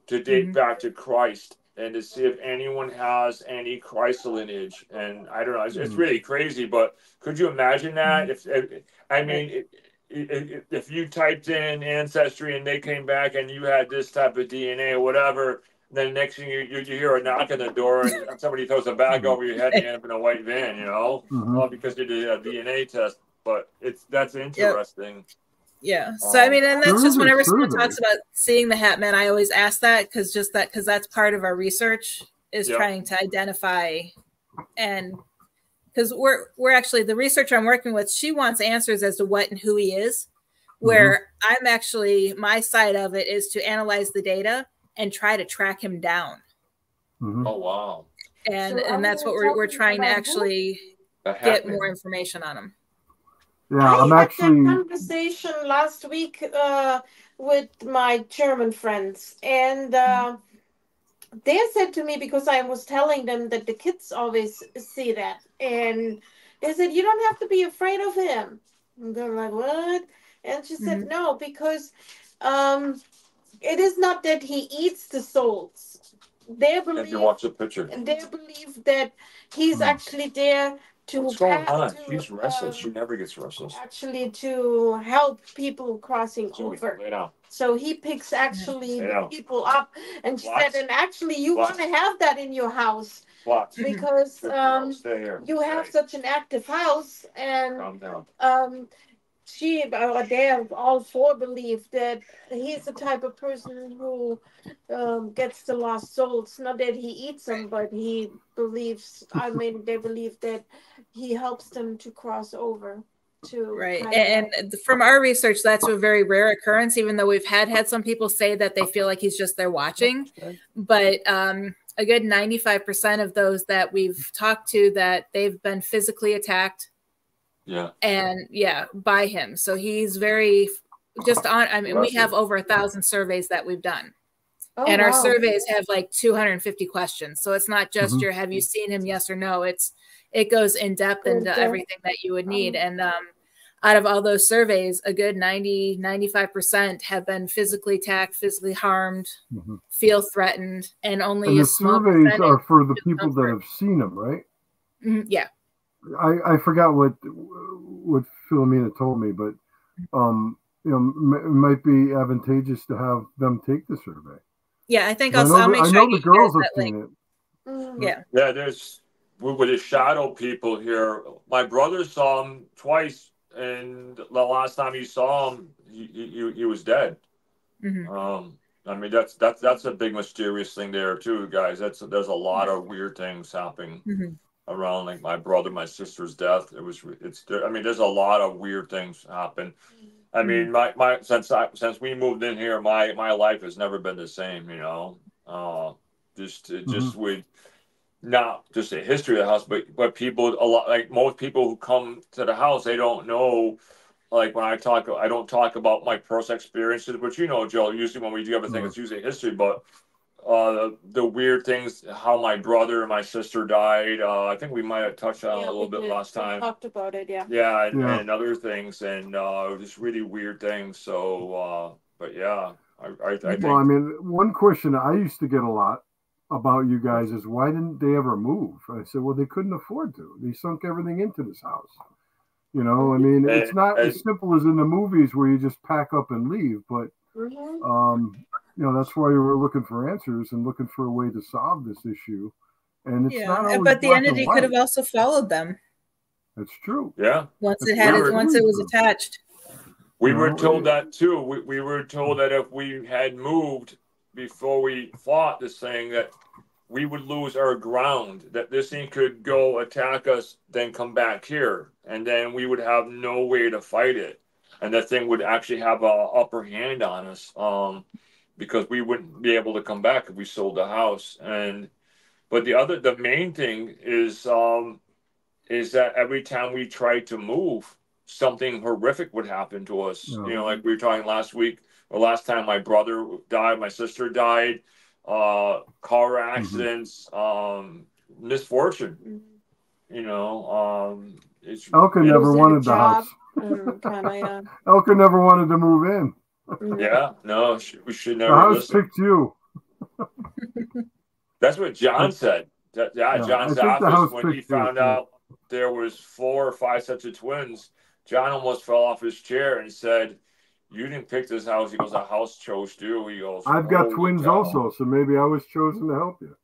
[SPEAKER 3] to date back to Christ, and to see if anyone has any Christ lineage. And I don't know, it's really crazy, but could you imagine that? If you typed in ancestry and they came back and you had this type of DNA or whatever, then next thing you hear a knock on the door and somebody throws a bag over your head and you end up in a white van, all because you did a DNA test. But that's interesting.
[SPEAKER 1] Yeah. So I mean, and that's just whenever someone talks about seeing the Hat Man, I always ask that because that's part of our research is trying to identify, and because we're actually, the researcher I'm working with, she wants answers as to what and who he is, where I'm actually, my side of it is to analyze the data and try to track him down.
[SPEAKER 3] Oh wow.
[SPEAKER 1] And that's what we're trying to actually get more information on him.
[SPEAKER 2] Yeah,
[SPEAKER 4] I had that conversation last week with my German friends, and they said to me, because I was telling them that the kids always see that, and they said, you don't have to be afraid of him. And they're like, what? And she said, no, because it is not that he eats the souls. They believe,
[SPEAKER 3] if you watch the picture,
[SPEAKER 4] and they believe that he's actually there to.
[SPEAKER 3] What's going on? She's restless. She never gets restless.
[SPEAKER 4] Actually, to help people crossing over. So he picks the people up, and she said, and actually, you want to have that in your house because you have such an active house, and they all four believe that he's the type of person who gets the lost souls. Not that he eats them, but he believes, they believe that he helps them to cross over.
[SPEAKER 1] Right. And from our research, that's a very rare occurrence, even though we've had some people say that they feel like he's just there watching. But a good 95% of those that we've talked to, that they've been physically attacked.
[SPEAKER 3] Yeah.
[SPEAKER 1] And by him. So he's very just on. I mean, we have over 1,000 surveys that we've done. And our surveys have like 250 questions. So it's not just your, have you seen him? Yes or no. It goes in depth into everything that you would need. And out of all those surveys, a good 95% have been physically attacked, physically harmed, feel threatened, and only a small
[SPEAKER 2] surveys are for the people that have seen him, right?
[SPEAKER 1] Yeah.
[SPEAKER 2] I forgot what Philomena told me, but it might be advantageous to have them take the survey.
[SPEAKER 1] Yeah, I think I'll make sure
[SPEAKER 2] the girls have seen
[SPEAKER 1] it. Yeah.
[SPEAKER 3] Yeah, there's with the shadow people here. My brother saw him twice, and the last time he saw him, he was dead. I mean, that's a big mysterious thing there too, guys. There's a lot of weird things happening around, like my brother, my sister's death. I mean, there's a lot of weird things happen. I mean, since we moved in here, my life has never been the same. Just with not just the history of the house, but people, a lot, like most people who come to the house, they don't know. Like when I don't talk about my personal experiences, but Joe, usually when we do everything, it's usually history. But the weird things, how my brother and my sister died. I think we might have touched on it a little bit last time.
[SPEAKER 4] We talked about it,
[SPEAKER 3] and other things, and just really weird things. So, but yeah, I think.
[SPEAKER 2] Well, I mean, one question I used to get a lot about you guys is, why didn't they ever move? I said, well, they couldn't afford to. They sunk everything into this house. I mean, it's not as simple as in the movies where you just pack up and leave, but that's why we were looking for answers and looking for a way to solve this issue. And it's not always
[SPEAKER 1] but the entity could have also followed them.
[SPEAKER 2] That's true.
[SPEAKER 3] Yeah.
[SPEAKER 1] Once it was attached.
[SPEAKER 3] We were told that too. We were told that if we had moved before we fought this thing, that we would lose our ground, that this thing could go attack us, then come back here, and then we would have no way to fight it, and that thing would actually have a upper hand on us, because we wouldn't be able to come back if we sold the house. But the main thing is that every time we tried to move, something horrific would happen to us.
[SPEAKER 2] Yeah.
[SPEAKER 3] You know, like we were talking last week or last time, my brother died, my sister died, car accidents, misfortune. You know,
[SPEAKER 2] Elka never wanted the house. Elka never wanted to move in.
[SPEAKER 3] Yeah, no, we should never.
[SPEAKER 2] The house
[SPEAKER 3] listen.
[SPEAKER 2] picked you.
[SPEAKER 3] That's what John said. John's office, when he found out there was 4 or 5 sets of twins, John almost fell off his chair and said, "You didn't pick this house." He goes, "The house chose you." He goes,
[SPEAKER 2] "I've got twins also, so maybe I was chosen to help you."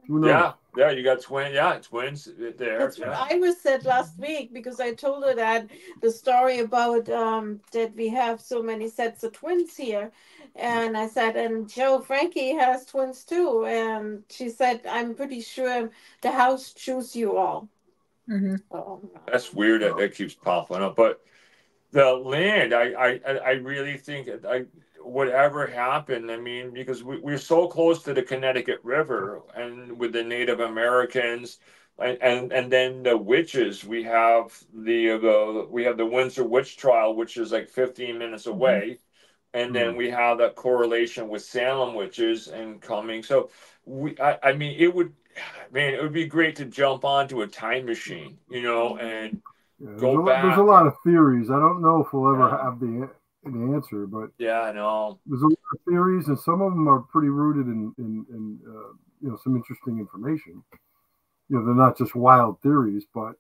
[SPEAKER 2] Who knows?
[SPEAKER 3] Yeah, you got twins. Yeah, twins there.
[SPEAKER 4] That's what Iris said last week, because I told her that the story about that we have so many sets of twins here, and I said, and Joe Franke has twins too, and she said, "I'm pretty sure the house chose you all."
[SPEAKER 1] Mm-hmm.
[SPEAKER 3] That's weird that keeps popping up, but the land, I really think whatever happened, I mean, because we're so close to the Connecticut River, and with the Native Americans, and then the witches, we have the Windsor witch trial, which is like 15 minutes away, and then we have that correlation with Salem witches and coming. So I mean, it would be great to jump onto a time machine, you know, and go back.
[SPEAKER 2] There's a lot of theories. I don't know if we'll ever have the answer, but
[SPEAKER 3] yeah, I know
[SPEAKER 2] there's a lot of theories, and some of them are pretty rooted in you know, some interesting information. You know, they're not just wild theories, but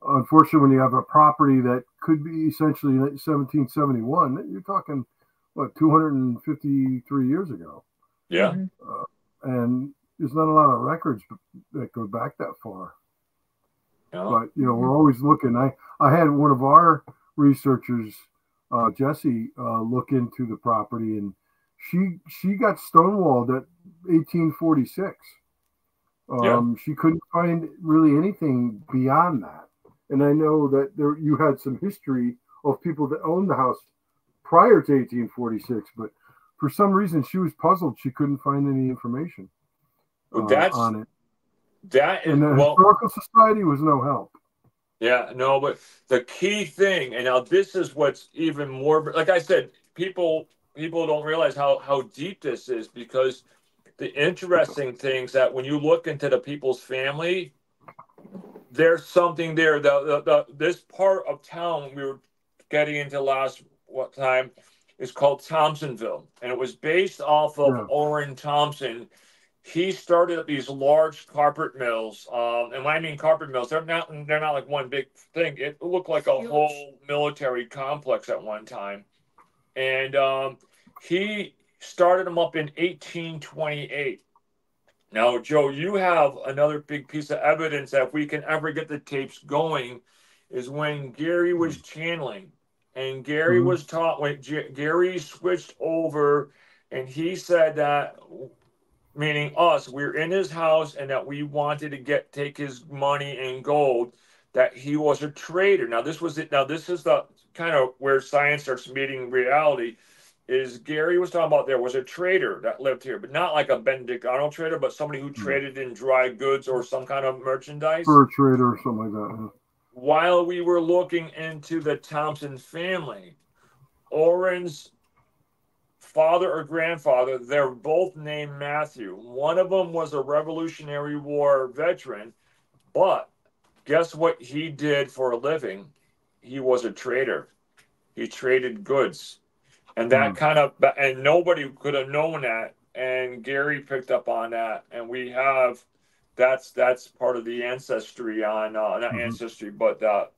[SPEAKER 2] unfortunately, when you have a property that could be essentially 1771, you're talking what, 253 years ago.
[SPEAKER 3] Yeah,
[SPEAKER 2] and there's not a lot of records that go back that far.
[SPEAKER 3] No.
[SPEAKER 2] But you know, we're always looking. I had one of our researchers, Jesse, look into the property, and she got stonewalled at 1846. She couldn't find really anything beyond that. And I know that you had some history of people that owned the house prior to 1846, but for some reason she was puzzled. She couldn't find any information on it. And the Historical Society was no help.
[SPEAKER 3] Yeah, no, but the key thing, and now this is what's even more, like I said, people don't realize how deep this is, because the interesting things that when you look into the people's family, there's something there. This part of town we were getting into last time is called Thompsonville, and it was based off of Orrin Thompson. He started up these large carpet mills, and when I mean carpet mills, they're not like one big thing. It looked like a whole military complex at one time, and he started them up in 1828. Now, Joe, you have another big piece of evidence that if we can ever get the tapes going, is when Gary was channeling, and Gary was taught when Gary switched over, and he said that, meaning us, we're in his house, and that we wanted to take his money and gold, that he was a traitor. Now this is the kind of where science starts meeting reality. Is Gary was talking about there was a trader that lived here, but not like a Benedict Arnold trader, but somebody who traded in dry goods or some kind of merchandise.
[SPEAKER 2] Fur trader or something like that.
[SPEAKER 3] While we were looking into the Thompson family, Orrin's father or grandfather, they're both named Matthew. One of them was a Revolutionary War veteran, but guess what he did for a living? He was a trader. He traded goods. And that and nobody could have known that. And Gary picked up on that. And we have, that's part of the ancestry on, not ancestry, but that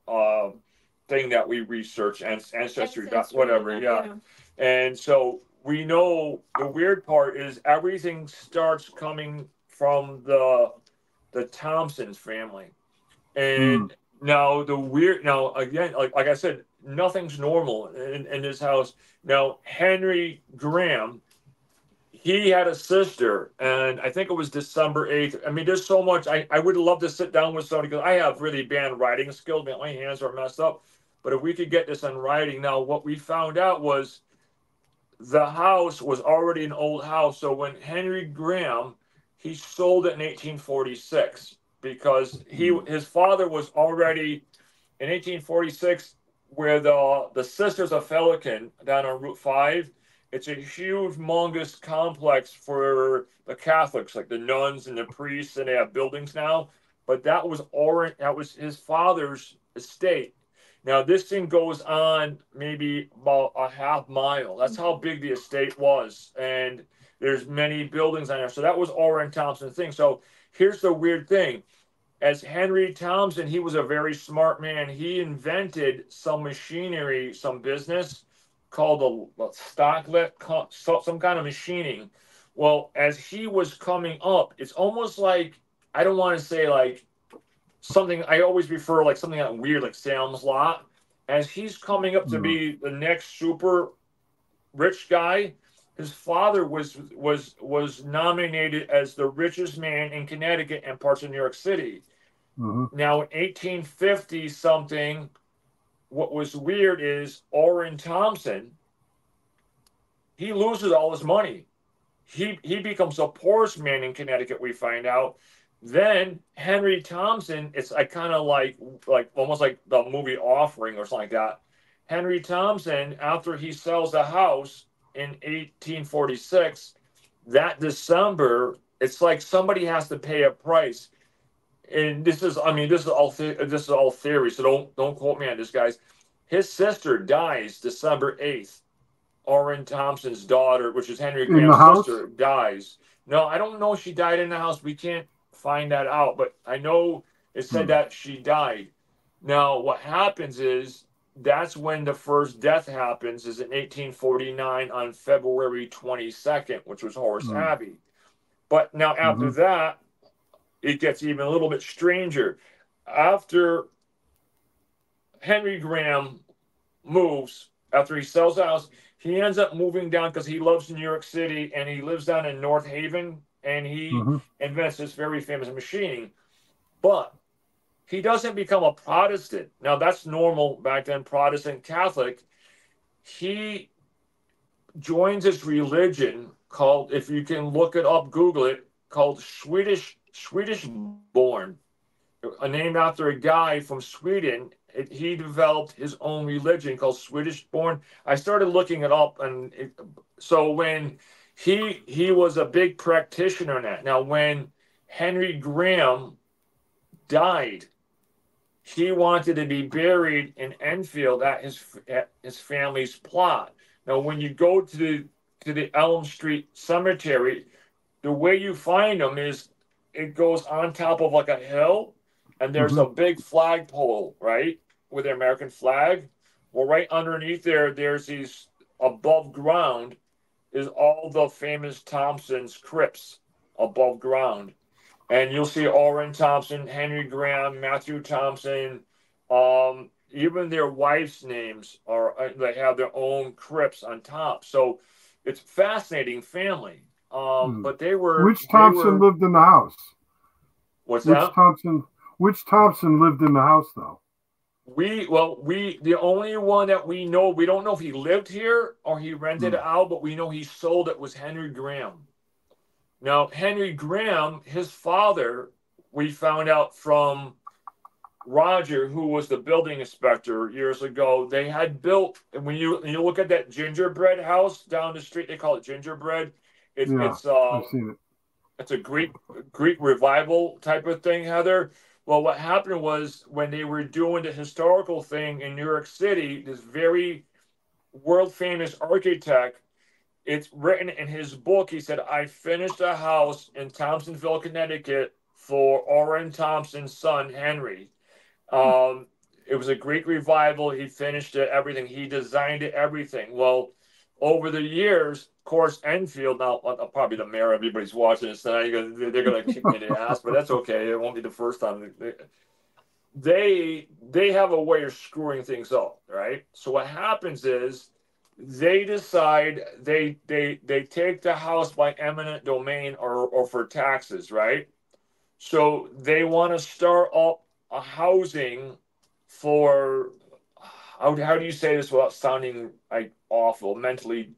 [SPEAKER 3] thing that we research, ancestry. Whatever, yeah. And so we know the weird part is everything starts coming from the Thompsons family. And now again, like I said, nothing's normal in this house. Now, Henry Graham, he had a sister, and I think it was December 8th. I mean, there's so much. I would love to sit down with somebody, because I have really bad writing skills. My hands are messed up. But if we could get this in writing. Now, what we found out was the house was already an old house. So when Henry Graham, he sold it in 1846, because his father was already in 1846, where the Sisters of Felican down on Route 5. It's a huge, humongous complex for the Catholics, like the nuns and the priests, and they have buildings now. But that was his father's estate. Now this thing goes on maybe about a half mile. That's how big the estate was, and there's many buildings on there. So that was Orrin Thompson's thing. So here's the weird thing: as Henry Thompson, he was a very smart man. He invented some machinery, some business called a stocklet, some kind of machining. Well, as he was coming up, it's almost like, I don't want to say like something, I always refer like something like weird, like Salem's Lot. As he's coming up to be the next super rich guy, his father was nominated as the richest man in Connecticut and parts of New York City. Now, in 1850 something, what was weird is Orrin Thompson, he loses all his money. He becomes the poorest man in Connecticut, we find out. Then Henry Thompson, it's kind of like almost like the movie Offering or something like that. Henry Thompson, after he sells the house in 1846, that December, it's like somebody has to pay a price. And this is all theory, so don't quote me on this, guys. His sister dies December 8th. Orrin Thompson's daughter, which is Henry Graham's sister, dies. No, I don't know if she died in the house. We can't find that out, but I know it said that she died. Now, what happens is, that's when the first death happens, is in 1849 on February 22nd, which was Horace Abbey. But now after that, it gets even a little bit stranger. After Henry Graham moves, after he sells the house, he ends up moving down because he loves New York City, and he lives down in North Haven, and he invents this very famous machining. But he doesn't become a Protestant. Now, that's normal back then, Protestant, Catholic. He joins this religion called, if you can look it up, Google it, called Swedish Born, named after a guy from Sweden. He developed his own religion called Swedish Born. I started looking it up, and so when he was a big practitioner in that. Now, when Henry Graham died, he wanted to be buried in Enfield at his family's plot. Now, when you go to the Elm Street Cemetery, the way you find them is it goes on top of like a hill, and there's a big flagpole, right, with the American flag. Well, right underneath there's these, above ground is all the famous Thompson's crypts above ground. And you'll see Orrin Thompson, Henry Graham, Matthew Thompson, even their wives' names they have their own crypts on top. So it's fascinating family. But Which
[SPEAKER 2] Thompson lived in the house?
[SPEAKER 3] What's that?
[SPEAKER 2] Which Thompson lived in the house, though?
[SPEAKER 3] The only one that we know, we don't know if he lived here or he rented it out, but we know he sold it, was Henry Graham. Now, Henry Graham, his father, we found out from Roger, who was the building inspector years ago, they had built, and when you look at that gingerbread house down the street, they call it gingerbread. I've seen it. It's a Greek revival type of thing, Heather. Well, what happened was, when they were doing the historical thing in New York City, this very world-famous architect, it's written in his book, he said, I finished a house in Thompsonville, Connecticut for Orrin Thompson's son, Henry. It was a Greek revival. He finished it, everything. He designed it, everything. Well, over the years, of course, Enfield, now probably the mayor, everybody's watching this tonight, they're going to kick me in the ass, but that's okay. It won't be the first time. They have a way of screwing things up, right? So what happens is, they decide they take the house by eminent domain or for taxes, right? So they want to start up a housing for how do you say this without sounding like awful? Mentally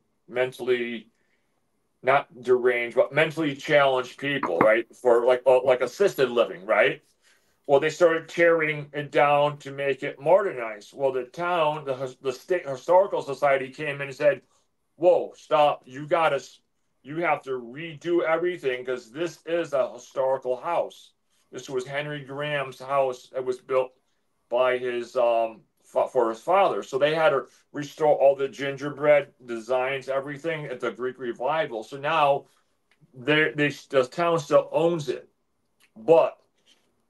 [SPEAKER 3] not deranged, but mentally challenged people, right? For like assisted living, right? Well, they started tearing it down to make it modernized. Well, the town, the state historical society came in and said, "Whoa, stop! You have to redo everything because this is a historical house. This was Henry Graham's house that was built by his for his father. So they had to restore all the gingerbread designs, everything at the Greek revival. So now the town still owns it, but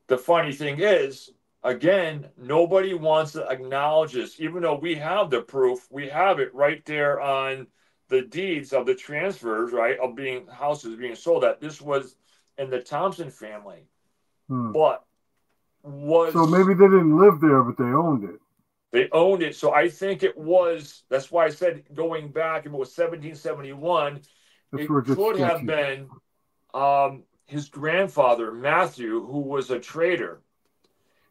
[SPEAKER 3] the funny thing is, again, nobody wants to acknowledge this, even though we have the proof. We have it right there on the deeds of the transfers, right, of being houses being sold. That this was in the Thompson family, but
[SPEAKER 2] so maybe they didn't live there, but they owned it.
[SPEAKER 3] They owned it. So I think it was. That's why I said going back, if it was 1771, it could have been. His grandfather, Matthew, who was a trader.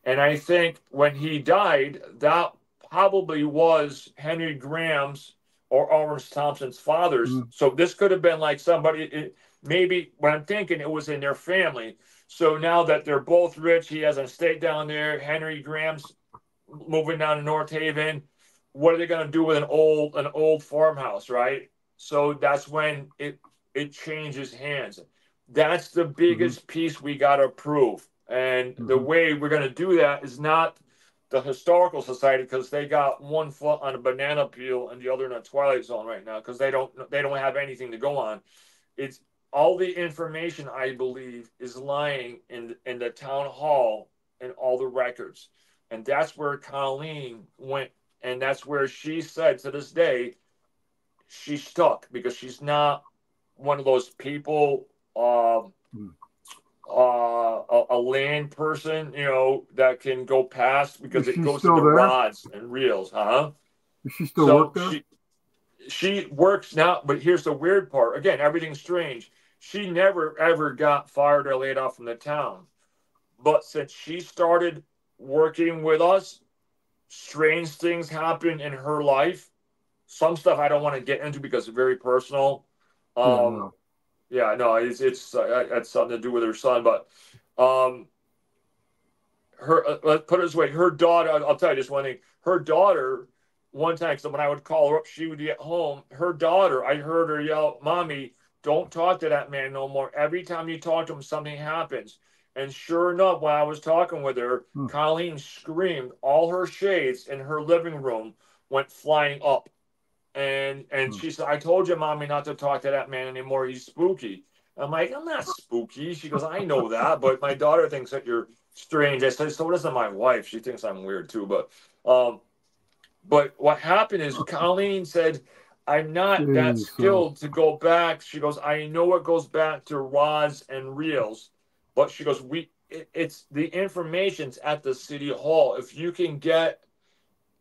[SPEAKER 3] And I think when he died, that probably was Henry Graham's or Orange Thompson's father's. So this could have been like somebody, maybe when I'm thinking it was in their family. So now that they're both rich, he has an estate down there. Henry Graham's moving down to North Haven. What are they going to do with an old farmhouse, right? So that's when it changes hands. That's the biggest piece we got to prove. And the way we're going to do that is not the historical society, because they got one foot on a banana peel and the other in a twilight zone right now, because they don't have anything to go on. It's all the information, I believe, is lying in the town hall and all the records. And that's where Colleen went. And that's where she said to this day, she's stuck because she's not one of those people, a land person, that can go past, because it goes to the rods and reels,
[SPEAKER 2] Does she still work there?
[SPEAKER 3] She works now, but here's the weird part. Again, everything's strange. She never, ever got fired or laid off from the town. But since she started working with us, strange things happen in her life. Some stuff I don't want to get into because it's very personal. Yeah, no, it's had something to do with her son, but let's put it this way: her daughter. I'll tell you just one thing. Her daughter, one time, so when I would call her up, she would get home. Her daughter, I heard her yell, "Mommy, don't talk to that man no more. Every time you talk to him, something happens." And sure enough, when I was talking with her, Colleen screamed. All her shades in her living room went flying up. And she said, "I told you, Mommy, not to talk to that man anymore. He's spooky." I'm like, "I'm not spooky." She goes, "I know that, but my daughter thinks that you're strange." I said, "So doesn't my wife. She thinks I'm weird too." But what happened is Colleen said, "I'm not that skilled to go back." She goes, "I know it goes back to rods and reels, but," she goes, it's the information's at the city hall. If you can get,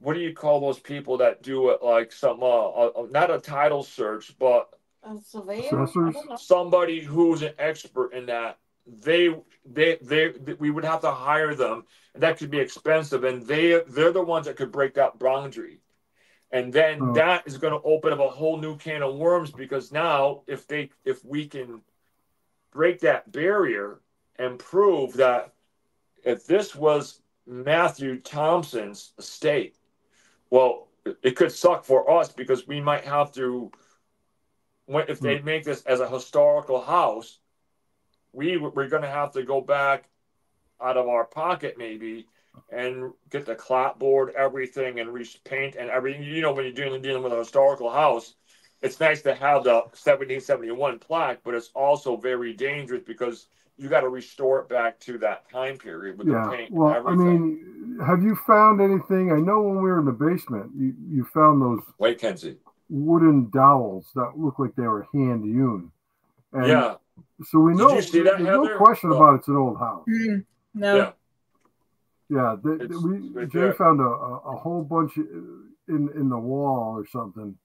[SPEAKER 3] what do you call those people that do it, like some not a title search, but
[SPEAKER 4] a surveyor,
[SPEAKER 3] somebody who's an expert in that. We would have to hire them, and that could be expensive, and they're the ones that could break that boundary. And then that is going to open up a whole new can of worms, because now if we can break that barrier and prove that if this was Matthew Thompson's estate, well, it could suck for us, because we might have to, if they make this as a historical house, we're going to have to go back out of our pocket maybe and get the clapboard, everything, and repaint and everything. When you're dealing with a historical house, it's nice to have the 1771 plaque, but it's also very dangerous because you got to restore it back to that time period with the paint and everything.
[SPEAKER 2] I mean, have you found anything? I know when we were in the basement, you found those
[SPEAKER 3] Wait, Kenzie.
[SPEAKER 2] wooden dowels that look like they were hand hewn. And
[SPEAKER 3] yeah.
[SPEAKER 2] So we know.
[SPEAKER 3] Did you see that,
[SPEAKER 2] there's
[SPEAKER 3] Heather?
[SPEAKER 2] no question about it's an old house.
[SPEAKER 1] No.
[SPEAKER 2] Yeah. Jay found a whole bunch in the wall or something.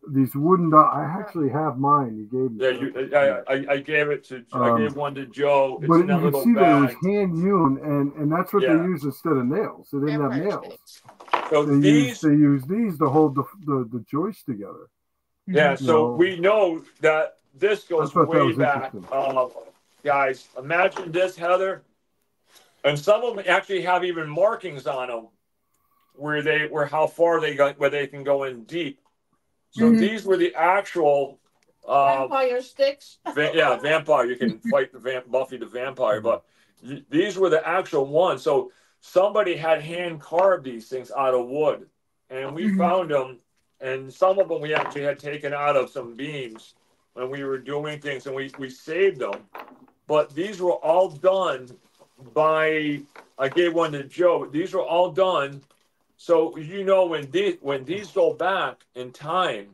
[SPEAKER 2] these wooden dogs. I actually have mine. You gave me.
[SPEAKER 3] Yeah, I gave it to. I gave one to Joe. It's
[SPEAKER 2] But
[SPEAKER 3] in that
[SPEAKER 2] you could
[SPEAKER 3] little
[SPEAKER 2] see
[SPEAKER 3] bag.
[SPEAKER 2] that it was hand hewn, and that's what they used instead of nails. They didn't have nails.
[SPEAKER 3] So
[SPEAKER 2] they use these to hold the joist together.
[SPEAKER 3] Yeah. So we know that this goes way back. Guys, imagine this, Heather. And some of them actually have even markings on them where how far they got, where they can go in deep. So these were the actual
[SPEAKER 4] vampire sticks.
[SPEAKER 3] Vampire. You can fight Buffy the Vampire, but these were the actual ones. So somebody had hand carved these things out of wood, and we found them. And some of them we actually had taken out of some beams when we were doing things, and we saved them. But these were all done by. I gave one to Joe. These were all done. So when these go back in time,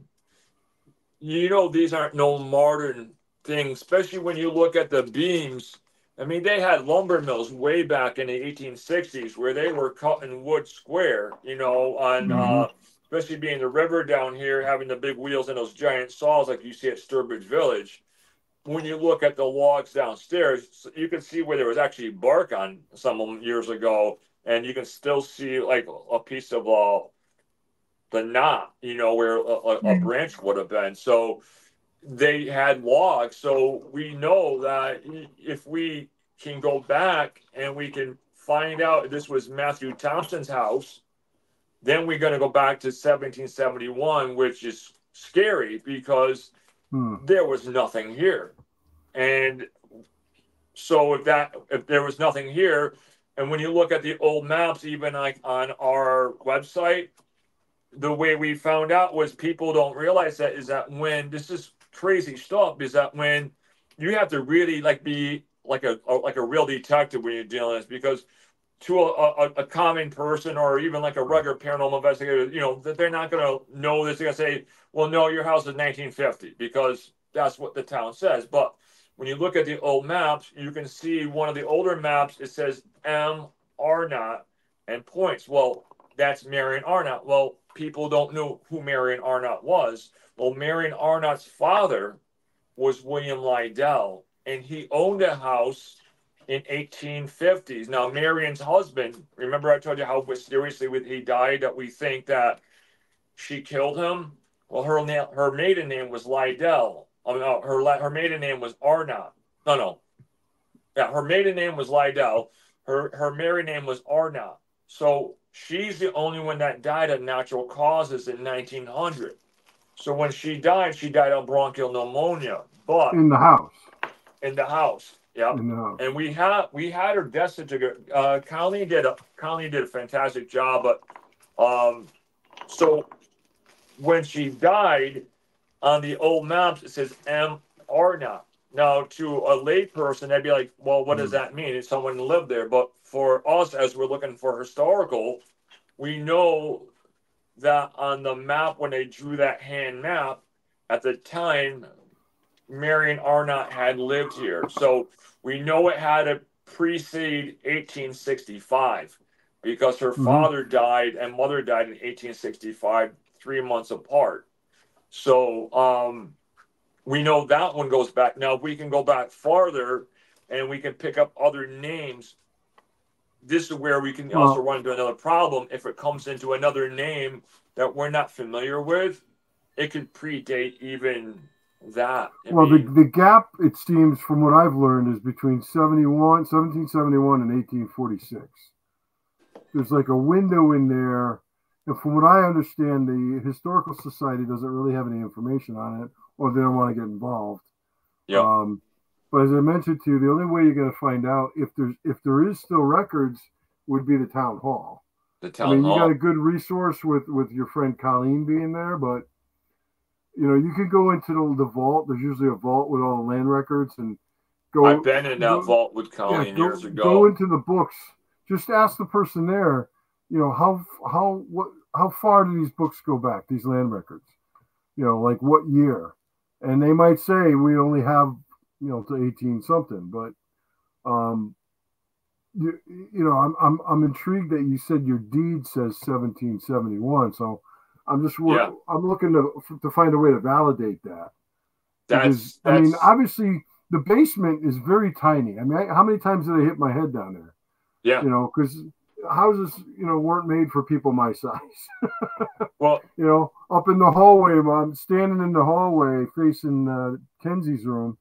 [SPEAKER 3] these aren't no modern things, especially when you look at the beams. I mean, they had lumber mills way back in the 1860s where they were cutting wood square, on especially being the river down here, having the big wheels and those giant saws like you see at Sturbridge Village. When you look at the logs downstairs, you can see where there was actually bark on some of them years ago, and you can still see like a piece of the knot, where a branch would have been. So they had logs. So we know that if we can go back and we can find out this was Matthew Thompson's house, then we're going to go back to 1771, which is scary because there was nothing here. And so if there was nothing here, and when you look at the old maps, even like on our website, the way we found out was people don't realize that is that when this is crazy stuff is that when you have to really be like a real detective when you're dealing with this, because to a common person or even like a regular paranormal investigator, that they're not going to know this. They're going to say, well, no, your house is 1950 because that's what the town says. But when you look at the old maps, you can see one of the older maps, it says M. Arnott and points. Well, that's Marion Arnott. Well, people don't know who Marion Arnott was. Well, Marion Arnott's father was William Lydell, and he owned a house in 1850s. Now, Marion's husband, remember I told you how mysteriously he died, that we think that she killed him? Well, her maiden name was Lydell. Her maiden name was Arnott. No. Yeah, her maiden name was Lydell. Her married name was Arnott. So she's the only one that died of natural causes in 1900. So when she died of bronchial pneumonia. But
[SPEAKER 2] in the house.
[SPEAKER 3] Yeah. And we had her death certificate. Colleen did a fantastic job. But so when she died, on the old maps it says M. Arnott. Now, to a lay person, they'd be like, well, what does that mean? It's someone who lived there. But for us, as we're looking for historical, we know that on the map, when they drew that hand map, at the time, Marion Arnott had lived here. So we know it had to precede 1865 because her father died and mother died in 1865, 3 months apart. So we know that one goes back. Now, if we can go back farther and we can pick up other names, this is where we can also run into another problem. If it comes into another name that we're not familiar with, it could predate even that.
[SPEAKER 2] The gap, it seems, from what I've learned, is between 1771 and 1846. There's like a window in there. And from what I understand, the Historical Society doesn't really have any information on it, or they don't want to get involved.
[SPEAKER 3] Yeah.
[SPEAKER 2] But as I mentioned to you, the only way you're going to find out if there is still records would be the town hall.
[SPEAKER 3] The town hall.
[SPEAKER 2] You got a good resource with your friend Colleen being there, but you could go into the vault. There's usually a vault with all the land records and go.
[SPEAKER 3] I've been in that vault with Colleen years ago.
[SPEAKER 2] Go into the books. Just ask the person there. How far do these books go back? These land records. Like what year? And they might say we only have to 18 something. But I'm intrigued that you said your deed says 1771. So I'm looking to find a way to validate that.
[SPEAKER 3] That's
[SPEAKER 2] I mean, obviously the basement is very tiny. I mean, how many times did I hit my head down there?
[SPEAKER 3] Yeah.
[SPEAKER 2] You know, because houses, you know, weren't made for people my size.
[SPEAKER 3] Well,
[SPEAKER 2] you know, up in the hallway, I'm standing in the hallway facing Kenzie's room,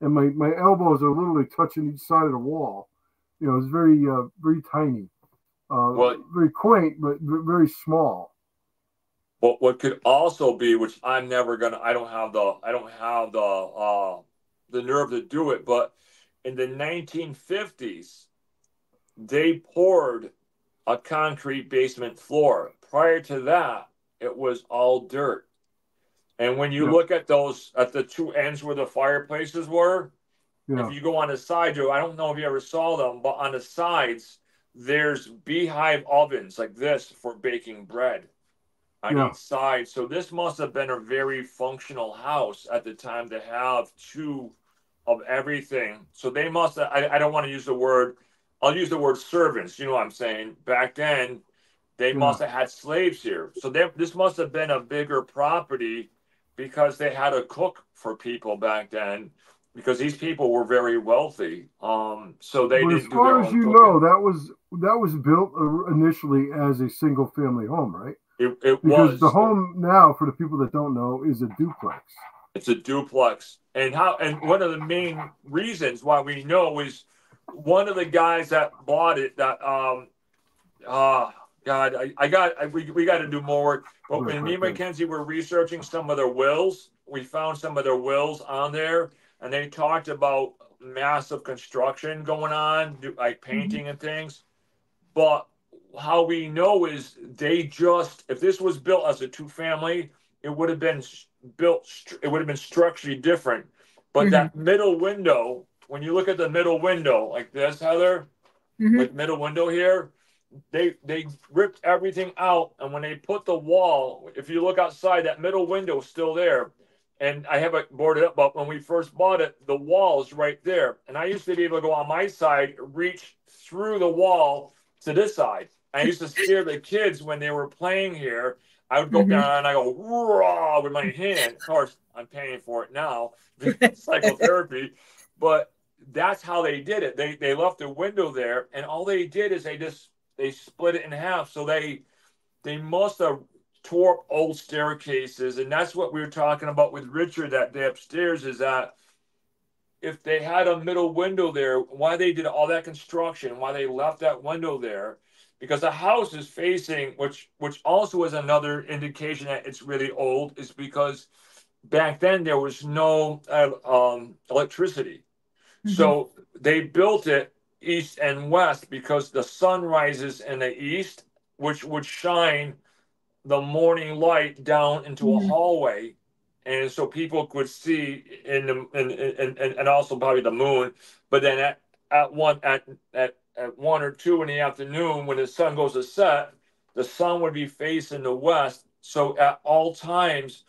[SPEAKER 2] and my elbows are literally touching each side of the wall. You know, it's very very tiny, very quaint, but very small.
[SPEAKER 3] What could also be, which I'm never gonna, I don't have the nerve to do it, but in the 1950s, they poured a concrete basement floor. Prior to that, it was all dirt. And when you look at those, at the two ends where the fireplaces were, if you go on the side, Joe, I don't know if you ever saw them, but on the sides, there's beehive ovens like this for baking bread on each side. So this must have been a very functional house at the time to have two of everything. So they must have, I don't want to use the word, I'll use the word servants, you know what I'm saying? Back then, they must have had slaves here. So this must have been a bigger property because they had a cook for people back then, because these people were very wealthy. So they didn't do their own cooking.
[SPEAKER 2] As far as that was built initially as a single family home, right? Because the home now, for the people that don't know, is a duplex.
[SPEAKER 3] It's a duplex. And one of the main reasons why we know is one of the guys that bought it, that we got to do more work. But when me and Mackenzie were researching some of their wills, we found some of their wills on there, and they talked about massive construction going on, like painting and things. But how we know is if this was built as a two-family, it would have been structurally different. But that middle window, when you look at the middle window like this, Heather, like middle window here, they ripped everything out, and when they put the wall, if you look outside, that middle window is still there. And I have it boarded up, but when we first bought it, the wall is right there. And I used to be able to go on my side, reach through the wall to this side. I used to scare the kids when they were playing here. I would go down and I go raw with my hand. Of course, I'm paying for it now, psychotherapy. But that's how they did it. They left the window there, and all they did is they split it in half. So they must have tore up old staircases, and that's what we were talking about with Richard that day upstairs, is that if they had a middle window there, why they did all that construction, why they left that window there, because the house is facing, which also is another indication that it's really old, is because back then there was no electricity. So they built it east and west because the sun rises in the east, which would shine the morning light down into a hallway, and so people could see and also probably the moon. But then at 1 or 2 in the afternoon, when the sun goes to set, the sun would be facing the west. So at all times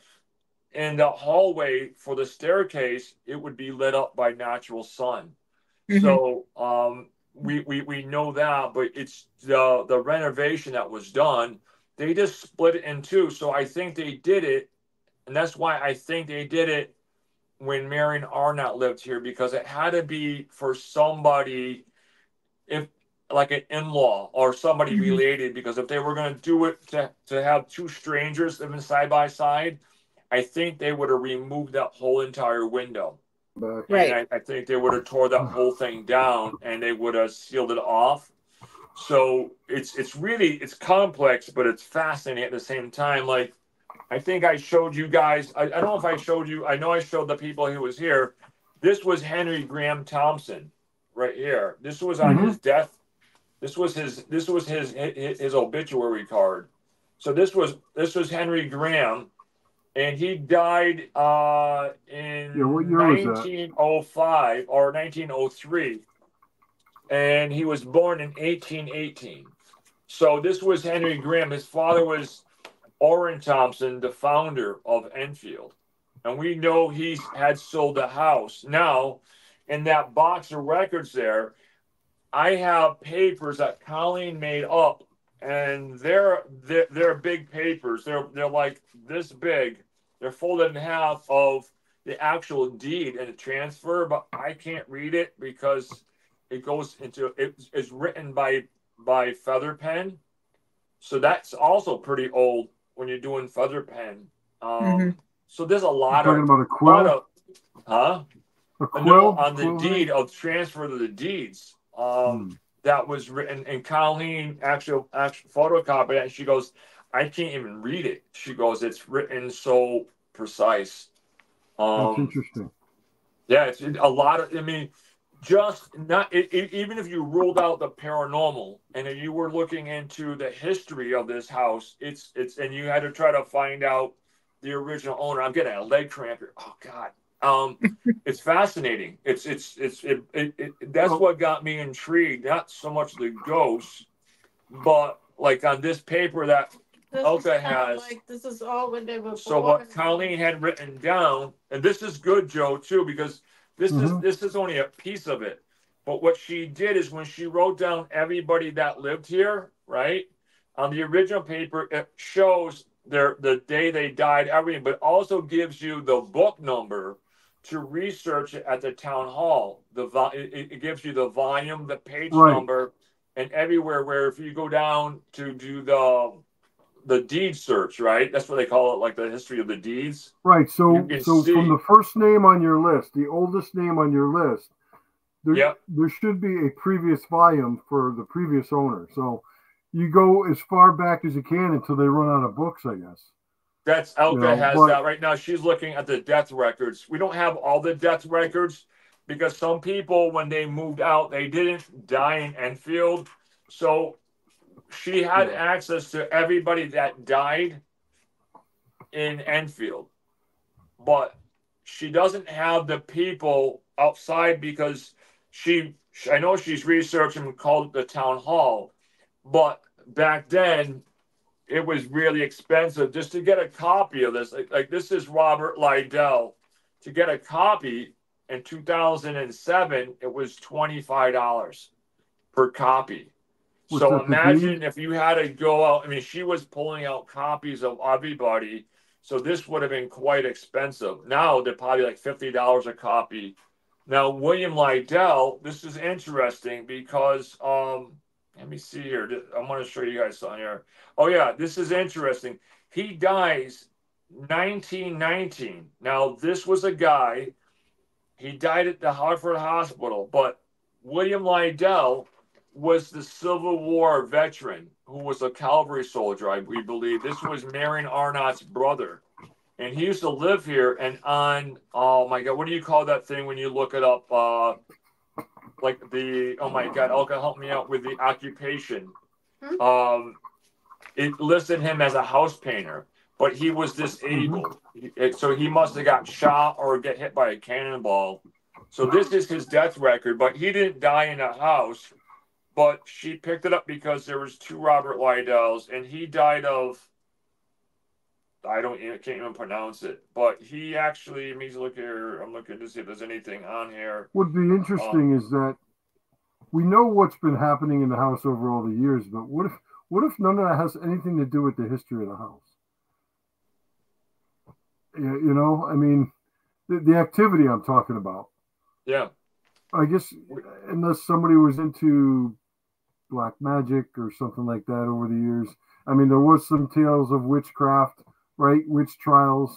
[SPEAKER 3] in the hallway for the staircase, it would be lit up by natural sun. So we know that, but it's the renovation that was done. They just split it in two. So I think they did it, and that's why I think they did it when Mary and Arnott lived here, because it had to be for somebody, if like an in-law or somebody related, because if they were going to do it to have two strangers living side by side, I think they would have removed that whole entire window. Right. And I think they would have tore that whole thing down, and they would have sealed it off. So it's really complex, but it's fascinating at the same time. Like, I think I showed you guys, I don't know if I showed you, I know I showed the people who was here. This was Henry Graham Thompson right here. This was on his death. This was his obituary card. So this was Henry Graham, and he died in 1905 or 1903. And he was born in 1818. So this was Henry Graham. His father was Orrin Thompson, the founder of Enfield. And we know he had sold the house. Now, in that box of records there, I have papers that Colleen made up and they're big papers. They're like this big. They're folded in half of the actual deed and the transfer, but I can't read it because it goes into it's written by feather pen, so that's also pretty old when you're doing feather pen. So there's a lot
[SPEAKER 2] You're talking
[SPEAKER 3] of
[SPEAKER 2] about a quill?
[SPEAKER 3] A
[SPEAKER 2] quill?
[SPEAKER 3] No, on the
[SPEAKER 2] quill
[SPEAKER 3] deed of transfer to the deeds. That was written, and Colleen actual photocopied it, and she goes, I can't even read it. She goes, it's written so precise.
[SPEAKER 2] That's interesting.
[SPEAKER 3] Yeah, it's a lot of, I mean, just not, even if you ruled out the paranormal and if you were looking into the history of this house, it's, and you had to try to find out the original owner. I'm getting a leg cramp here. Oh God. It's fascinating. That's what got me intrigued. Not so much the ghosts, but like on this paper that Elka has.
[SPEAKER 4] Like this is all when they were
[SPEAKER 3] so
[SPEAKER 4] born.
[SPEAKER 3] what Colleen had written down, and this is good, Joe, too, because this is only a piece of it. But what she did is when she wrote down everybody that lived here, right? On the original paper, it shows the day they died, everything, but also gives you the book number to research it at the town hall. It gives you the volume, the page number, and everywhere where if you go down to do the deed search, right? That's what they call it, like the history of the deeds.
[SPEAKER 2] Right. So from the first name on your list, the oldest name on your list, there should be a previous volume for the previous owner. So you go as far back as you can until they run out of books, I guess.
[SPEAKER 3] That's Elka has that right now. She's looking at the death records. We don't have all the death records because some people, when they moved out, they didn't die in Enfield. So she had access to everybody that died in Enfield. But she doesn't have the people outside because I know she's researching and called the town hall. But back then, it was really expensive just to get a copy of this. Like this is Robert Lydell. To get a copy in 2007, it was $25 per copy. So imagine if you had to go out. I mean, she was pulling out copies of everybody. So this would have been quite expensive. Now they're probably like $50 a copy. Now, William Lydell, this is interesting because let me see here. I want to show you guys something here. Oh, yeah, this is interesting. He dies 1919. Now, this was a guy, he died at the Hartford Hospital, but William Lydell was the Civil War veteran who was a cavalry soldier, we believe. This was Marion Arnott's brother. And he used to live here and on, oh, my God, what do you call that thing when you look it up? Like oh my God, Elka, help me out with the occupation. It listed him as a house painter, but he was disabled. So he must have got shot or get hit by a cannonball. So this is his death record, but he didn't die in a house, but she picked it up because there was 2 Robert Lydells, and he died of, I can't even pronounce it, but he actually, let me look here. I'm looking to see if there's anything on here.
[SPEAKER 2] What'd be interesting is that we know what's been happening in the house over all the years, but what if none of that has anything to do with the history of the house? You know, I mean, the activity I'm talking about.
[SPEAKER 3] Yeah.
[SPEAKER 2] I guess unless somebody was into black magic or something like that over the years. I mean, there was some tales of witchcraft. Right, witch trials,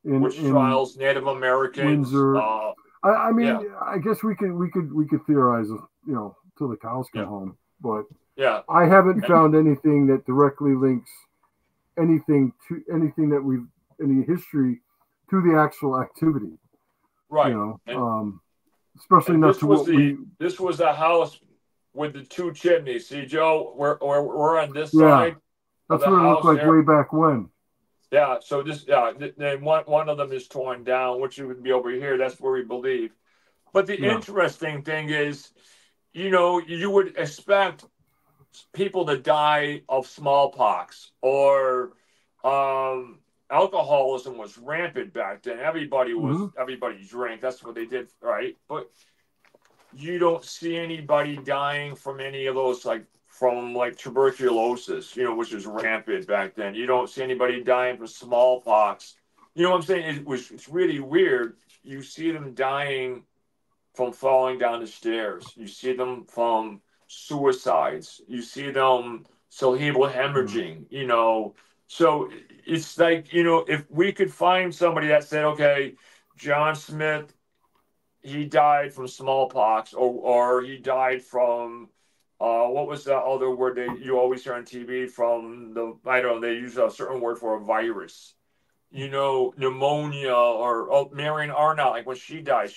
[SPEAKER 3] trials, Native Americans.
[SPEAKER 2] Windsor. I mean, I guess we could theorize, you know, till the cows come home. But I haven't found anything that directly links anything that any history to the actual activity.
[SPEAKER 3] Right.
[SPEAKER 2] You know, especially not to what
[SPEAKER 3] This was a house with the 2 chimneys. See, Joe, we're on this side.
[SPEAKER 2] That's what it looked like way back when.
[SPEAKER 3] Yeah, so this, then one of them is torn down, which would be over here. That's where we believe. But the interesting thing is, you know, you would expect people to die of smallpox or alcoholism was rampant back then. Everybody drank. That's what they did, right? But you don't see anybody dying from any of those like from like tuberculosis, which was rampant back then. You don't see anybody dying from smallpox. You know what I'm saying? It's really weird. You see them dying from falling down the stairs. You see them from suicides. You see them cerebral hemorrhaging, So it's like, if we could find somebody that said, okay, John Smith, he died from smallpox, or he died from, what was that other word you always hear on TV from I don't know, they use a certain word for a virus. Pneumonia, or Marion Arnold, like when she died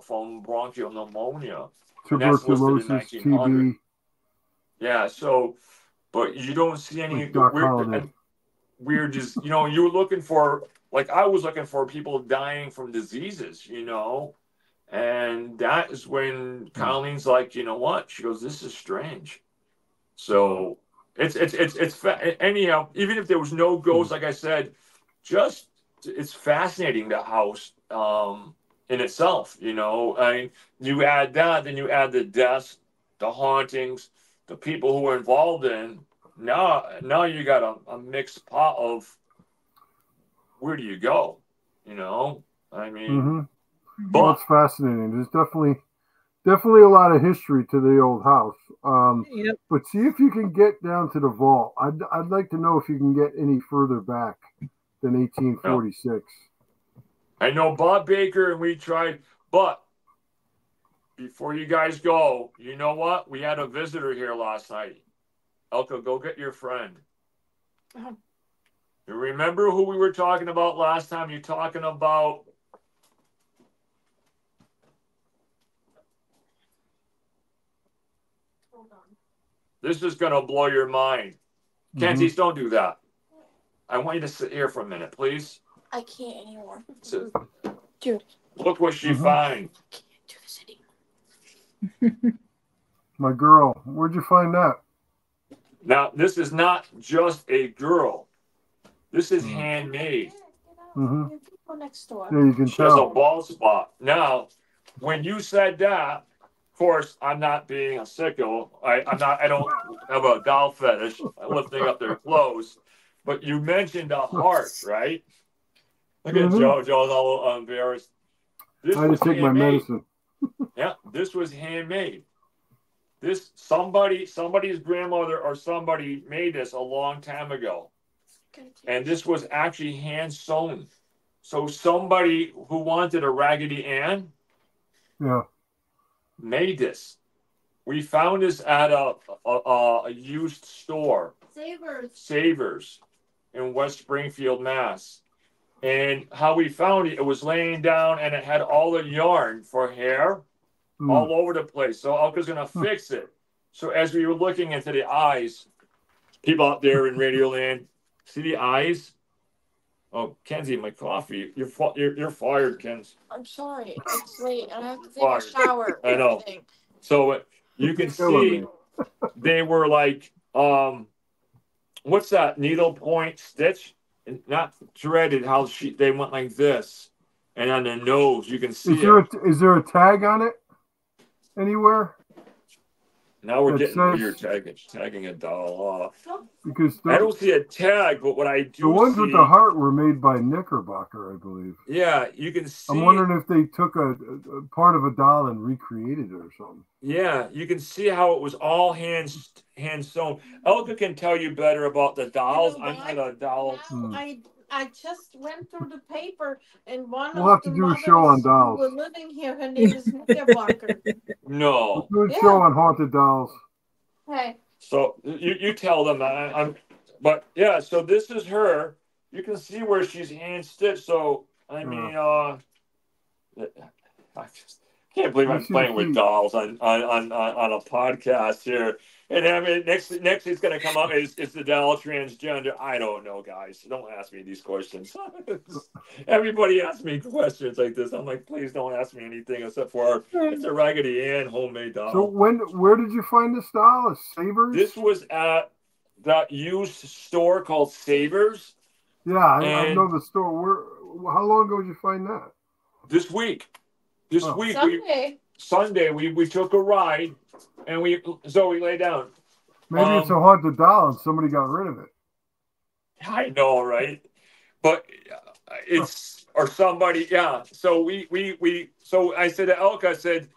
[SPEAKER 3] from bronchial pneumonia.
[SPEAKER 2] Tuberculosis, TB.
[SPEAKER 3] Yeah, so, but you don't see any weird, just, you were looking for, like I was looking for people dying from diseases, and that is when Colleen's like, you know what? She goes, this is strange. So it's anyhow, even if there was no ghost, like I said, just it's fascinating, the house in itself, I mean, you add that, then you add the deaths, the hauntings, the people who were involved in. Now you got a mixed pot of where do you go? I mean,
[SPEAKER 2] but it's fascinating. There's definitely a lot of history to the old house.
[SPEAKER 1] Yep.
[SPEAKER 2] But see if you can get down to the vault. I'd like to know if you can get any further back than 1846.
[SPEAKER 3] I know Bob Baker, and we tried, but before you guys go, you know what? We had a visitor here last night. Elka, go get your friend.
[SPEAKER 4] Oh.
[SPEAKER 3] You remember who we were talking about last time? You're talking about...
[SPEAKER 4] Hold on.
[SPEAKER 3] This is going to blow your mind. Kenzie, don't do that. I want you to sit here for a minute, please.
[SPEAKER 4] I can't anymore.
[SPEAKER 3] Sit.
[SPEAKER 4] Dude.
[SPEAKER 3] Look what she finds.
[SPEAKER 4] I can't do this anymore.
[SPEAKER 2] My girl, where'd you find that?
[SPEAKER 3] Now, this is not just a girl. This is handmade.
[SPEAKER 4] People next door.
[SPEAKER 2] Yeah, you can
[SPEAKER 3] She has a
[SPEAKER 2] tell.
[SPEAKER 3] bald spot. Now, when you said that, of course, I'm not being a sicko. I don't have a doll fetish, lifting up their clothes. But you mentioned a heart, right? Look at Joe. Joe's all embarrassed. This
[SPEAKER 2] I had
[SPEAKER 3] was
[SPEAKER 2] to take my
[SPEAKER 3] handmade.
[SPEAKER 2] medicine.
[SPEAKER 3] Yeah, this was handmade. This somebody's grandmother or somebody made this a long time ago. And this was actually hand sewn. So somebody who wanted a Raggedy Ann made this. We found this at a used store. Savers in West Springfield, Mass. And how we found it, it was laying down and it had all the yarn for hair all over the place. So Elka's going to fix it. So as we were looking into the eyes, people out there in Radio Land, see the eyes? Oh, Kenzie, my coffee. You're fired, Kenzie.
[SPEAKER 4] I'm sorry. It's late. I have to take a shower.
[SPEAKER 3] I know. So you can see they were like, what's that? Needle point stitch? Not threaded, how they went like this. And on the nose, you can see
[SPEAKER 2] Is there a tag on it anywhere?
[SPEAKER 3] Now we're getting weird tagging a doll off.
[SPEAKER 2] Because
[SPEAKER 3] I don't see a tag, but what I do see...
[SPEAKER 2] The ones with the heart were made by Knickerbocker, I believe.
[SPEAKER 3] Yeah, you can see...
[SPEAKER 2] I'm wondering if they took a part of a doll and recreated it or something.
[SPEAKER 3] Yeah, you can see how it was all hand sewn. Elka can tell you better about the dolls. I'm not a doll...
[SPEAKER 4] I just went through the paper, and
[SPEAKER 2] we'll have to do a show on dolls.
[SPEAKER 4] Who were living here, her name is Knickerbocker.
[SPEAKER 3] No.
[SPEAKER 2] We'll do a show on haunted dolls.
[SPEAKER 4] Hey.
[SPEAKER 3] So you tell them. But yeah, so this is her. You can see where she's hand stitched. So I mean, I just can't believe I'm playing with dolls on a podcast here. And I mean, next it's going to come up is the doll transgender. I don't know, guys. Don't ask me these questions. Everybody asks me questions like this. I'm like, please don't ask me anything except for it's a Raggedy Ann homemade doll.
[SPEAKER 2] So where did you find this doll? At Savers?
[SPEAKER 3] This was at that used store called Savers.
[SPEAKER 2] Yeah, I know the store. How long ago did you find that?
[SPEAKER 3] This week. Sunday we took a ride. And Zoe, lay down.
[SPEAKER 2] Maybe it's a haunted doll and somebody got rid of it.
[SPEAKER 3] I know, right? But it's or somebody, yeah. So so I said to Elka, I said,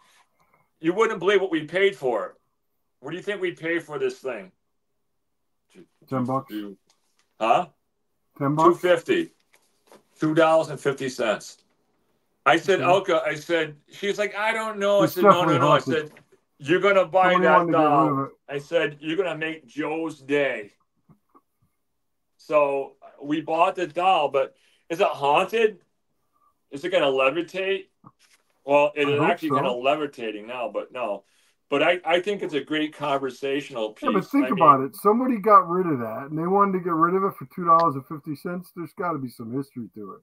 [SPEAKER 3] you wouldn't believe what we paid for it. What do you think we paid for this thing?
[SPEAKER 2] $10.
[SPEAKER 3] Huh?
[SPEAKER 2] $10.
[SPEAKER 3] $2.50. $2.50. I said, Elka, I said, she's like, I don't know.
[SPEAKER 2] It's
[SPEAKER 3] I said, no.
[SPEAKER 2] definitely
[SPEAKER 3] I
[SPEAKER 2] haunted.
[SPEAKER 3] said, you're gonna buy
[SPEAKER 2] Somebody wanted
[SPEAKER 3] that
[SPEAKER 2] to get rid of
[SPEAKER 3] doll.
[SPEAKER 2] it.
[SPEAKER 3] I said, you're gonna make Joe's day. So we bought the doll, but is it haunted? Is it gonna levitate? Well, it is actually kind of levitating now, but no. But I think it's a great conversational piece.
[SPEAKER 2] Yeah, but think about it. Somebody got rid of that, and they wanted to get rid of it for $2.50. There's got to be some history to it.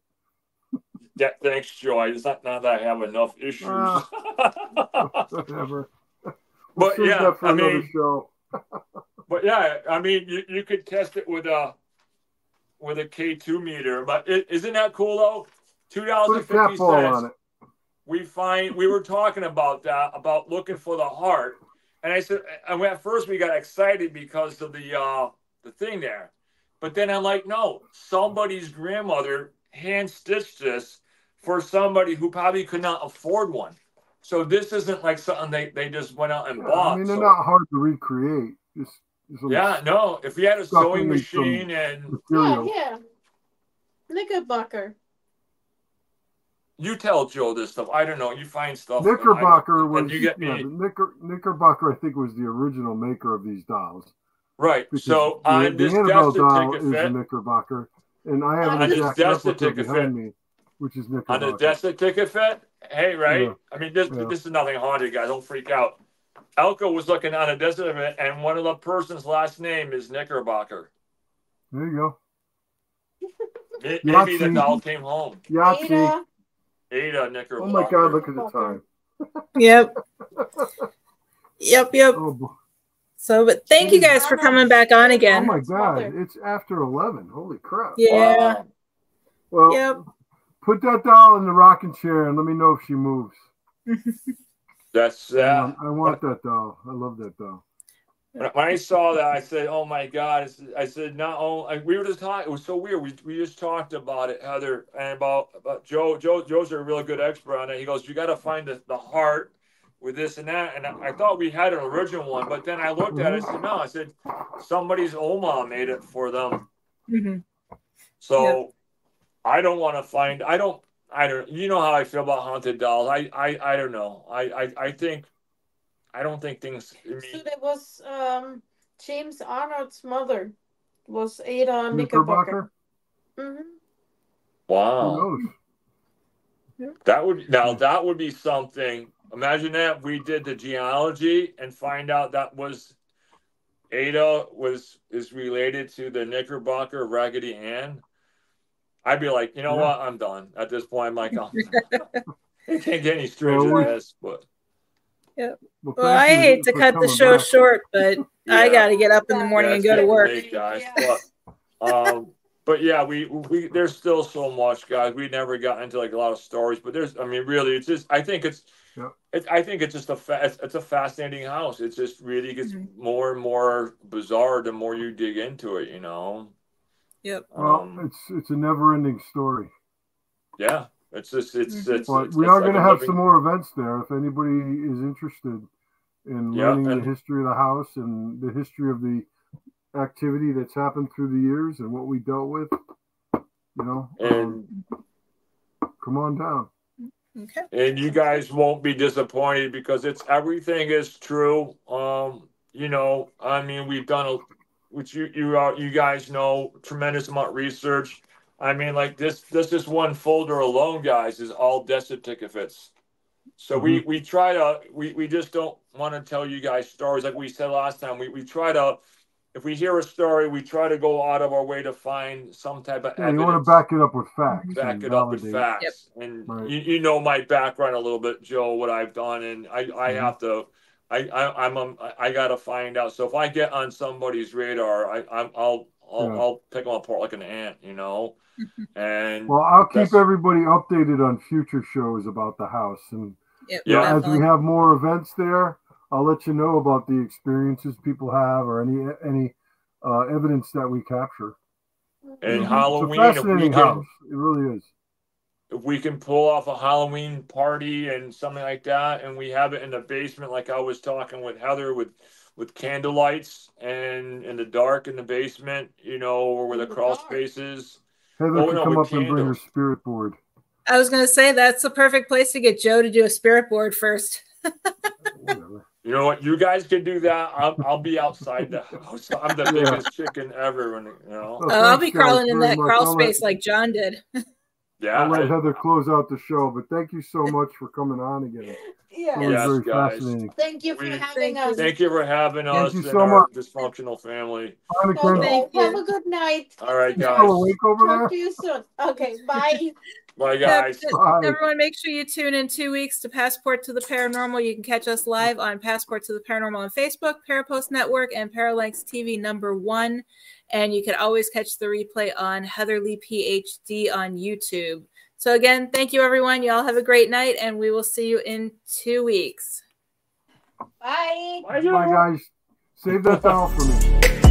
[SPEAKER 3] Yeah, thanks, Joe. It's not that I have enough issues.
[SPEAKER 2] Whatever.
[SPEAKER 3] But yeah,
[SPEAKER 2] I mean, show.
[SPEAKER 3] But yeah, I mean, you could test it with a K2 meter. But isn't that cool though? $2.50. We were talking about that, about looking for the heart, and I said, and at first we got excited because of the thing there, but then I'm like, no, somebody's grandmother hand stitched this for somebody who probably could not afford one. So this isn't like something they just went out and bought.
[SPEAKER 2] I mean, they're not hard to recreate.
[SPEAKER 3] Yeah, no. If you had a sewing machine and
[SPEAKER 4] yeah, Knickerbocker.
[SPEAKER 3] You tell Joe this stuff. I don't know. You find stuff.
[SPEAKER 2] Knickerbocker was.
[SPEAKER 3] You get me.
[SPEAKER 2] Knickerbocker, I think, was the original maker of these dolls.
[SPEAKER 3] Right.
[SPEAKER 2] Because
[SPEAKER 3] so on this
[SPEAKER 2] Annabelle
[SPEAKER 3] death
[SPEAKER 2] doll
[SPEAKER 3] certificate,
[SPEAKER 2] is a Knickerbocker, and I have
[SPEAKER 3] on
[SPEAKER 2] a
[SPEAKER 3] this
[SPEAKER 2] death certificate behind me, which is Knickerbocker.
[SPEAKER 3] On the death certificate, hey, right?
[SPEAKER 2] Yeah.
[SPEAKER 3] I mean, this is nothing haunted, guys. Don't freak out. Elko was looking on a death certificate, and one of the person's last name is Knickerbocker.
[SPEAKER 2] There you go.
[SPEAKER 3] Maybe the doll came home. Ada Knickerbocker.
[SPEAKER 2] Oh my God! Look at the time.
[SPEAKER 1] Yep. Oh, so, but thank you guys for coming back on again.
[SPEAKER 2] Oh my God! It's after 11. Holy crap!
[SPEAKER 1] Yeah.
[SPEAKER 2] Wow. Well, put that doll in the rocking chair and let me know if she moves.
[SPEAKER 3] That's
[SPEAKER 2] I want that doll. I love that doll.
[SPEAKER 3] When I saw that, I said, "Oh my God!" I said, "Not only we were just talking. It was so weird. We just talked about it, Heather, and about Joe. Joe's a really good expert on it. He goes, "You got to find the heart with this and that." And I thought we had an original one, but then I looked at it. I said, "No." I said, "Somebody's Oma made it for them."
[SPEAKER 1] Mm-hmm.
[SPEAKER 3] So I don't want to find. I don't. You know how I feel about haunted dolls. I don't know. I think. I don't think things.
[SPEAKER 4] So there was James Arnold's mother was Ada
[SPEAKER 2] Knickerbocker.
[SPEAKER 4] Mm-hmm.
[SPEAKER 3] Wow. That would be something. Imagine that we did the genealogy and find out that was Ada is related to the Knickerbocker Raggedy Ann. I'd be like, you know what? I'm done at this point. I'm like, it can't get any stranger than this, but.
[SPEAKER 1] Yeah. Well, I hate to cut the show short, but I got to get up in the morning and go to work.
[SPEAKER 3] Guys. But yeah, we there's still so much, guys. We never got into like a lot of stories, but really, it's just I think it's just it's a fascinating house. It just really gets more and more bizarre the more you dig into it, you know.
[SPEAKER 1] Yep.
[SPEAKER 2] Well, it's a never-ending story.
[SPEAKER 3] Yeah. It's
[SPEAKER 2] but we are going to have some more events there. If anybody is interested in learning the history of the house and the history of the activity that's happened through the years and what we dealt with, come on down.
[SPEAKER 1] Okay.
[SPEAKER 3] And you guys won't be disappointed because everything is true. We've done which you guys know, tremendous amount of research. I mean, like this is one folder alone, guys, is all death certificates. So we try to, we just don't want to tell you guys stories. Like we said last time, we try to, if we hear a story, we try to go out of our way to find some type of evidence.
[SPEAKER 2] You want to back it up with facts.
[SPEAKER 3] Back it up with facts. Yep. And you know my background a little bit, Joe, what I've done. And I have to, I got to find out. So if I get on somebody's radar, I'll pick them apart like an ant, you know. And
[SPEAKER 2] I'll keep everybody updated on future shows about the house, and as we have more events there, I'll let you know about the experiences people have or any evidence that we capture.
[SPEAKER 3] And
[SPEAKER 2] It's
[SPEAKER 3] Halloween,
[SPEAKER 2] a fascinating house. It really is.
[SPEAKER 3] If we can pull off a Halloween party and something like that, and we have it in the basement, like I was talking with Heather, with candlelights and in the dark in the basement, you know, or where the crawl space is.
[SPEAKER 2] Heather can come up and bring her spirit board.
[SPEAKER 1] I was going to say that's the perfect place to get Joe to do a spirit board first.
[SPEAKER 3] You know what? You guys can do that. I'll be outside the house. I'm the biggest chicken ever. When you know.
[SPEAKER 1] Oh, I'll be crawling in that crawl space like John did.
[SPEAKER 3] Yeah.
[SPEAKER 2] I'll let Heather close out the show, but thank you so much for coming on again.
[SPEAKER 4] Yeah.
[SPEAKER 2] It was very fascinating.
[SPEAKER 4] Thank you for having us.
[SPEAKER 3] Thank you for having us
[SPEAKER 2] and
[SPEAKER 3] so
[SPEAKER 2] our
[SPEAKER 3] dysfunctional family.
[SPEAKER 4] Okay, have a good night.
[SPEAKER 3] All right, guys.
[SPEAKER 2] Still awake over
[SPEAKER 4] Talk
[SPEAKER 2] there?
[SPEAKER 4] to you soon. Okay, bye.
[SPEAKER 3] Bye, guys.
[SPEAKER 2] Bye.
[SPEAKER 1] Everyone, make sure you tune in 2 weeks to Passport to the Paranormal. You can catch us live on Passport to the Paranormal on Facebook, Parapost Network, and Paralinks TV #1. And you can always catch the replay on Heather Leigh PhD on YouTube. So again, thank you, everyone. You all have a great night, and we will see you in 2 weeks.
[SPEAKER 4] Bye.
[SPEAKER 2] Bye, guys. Save that doll for me.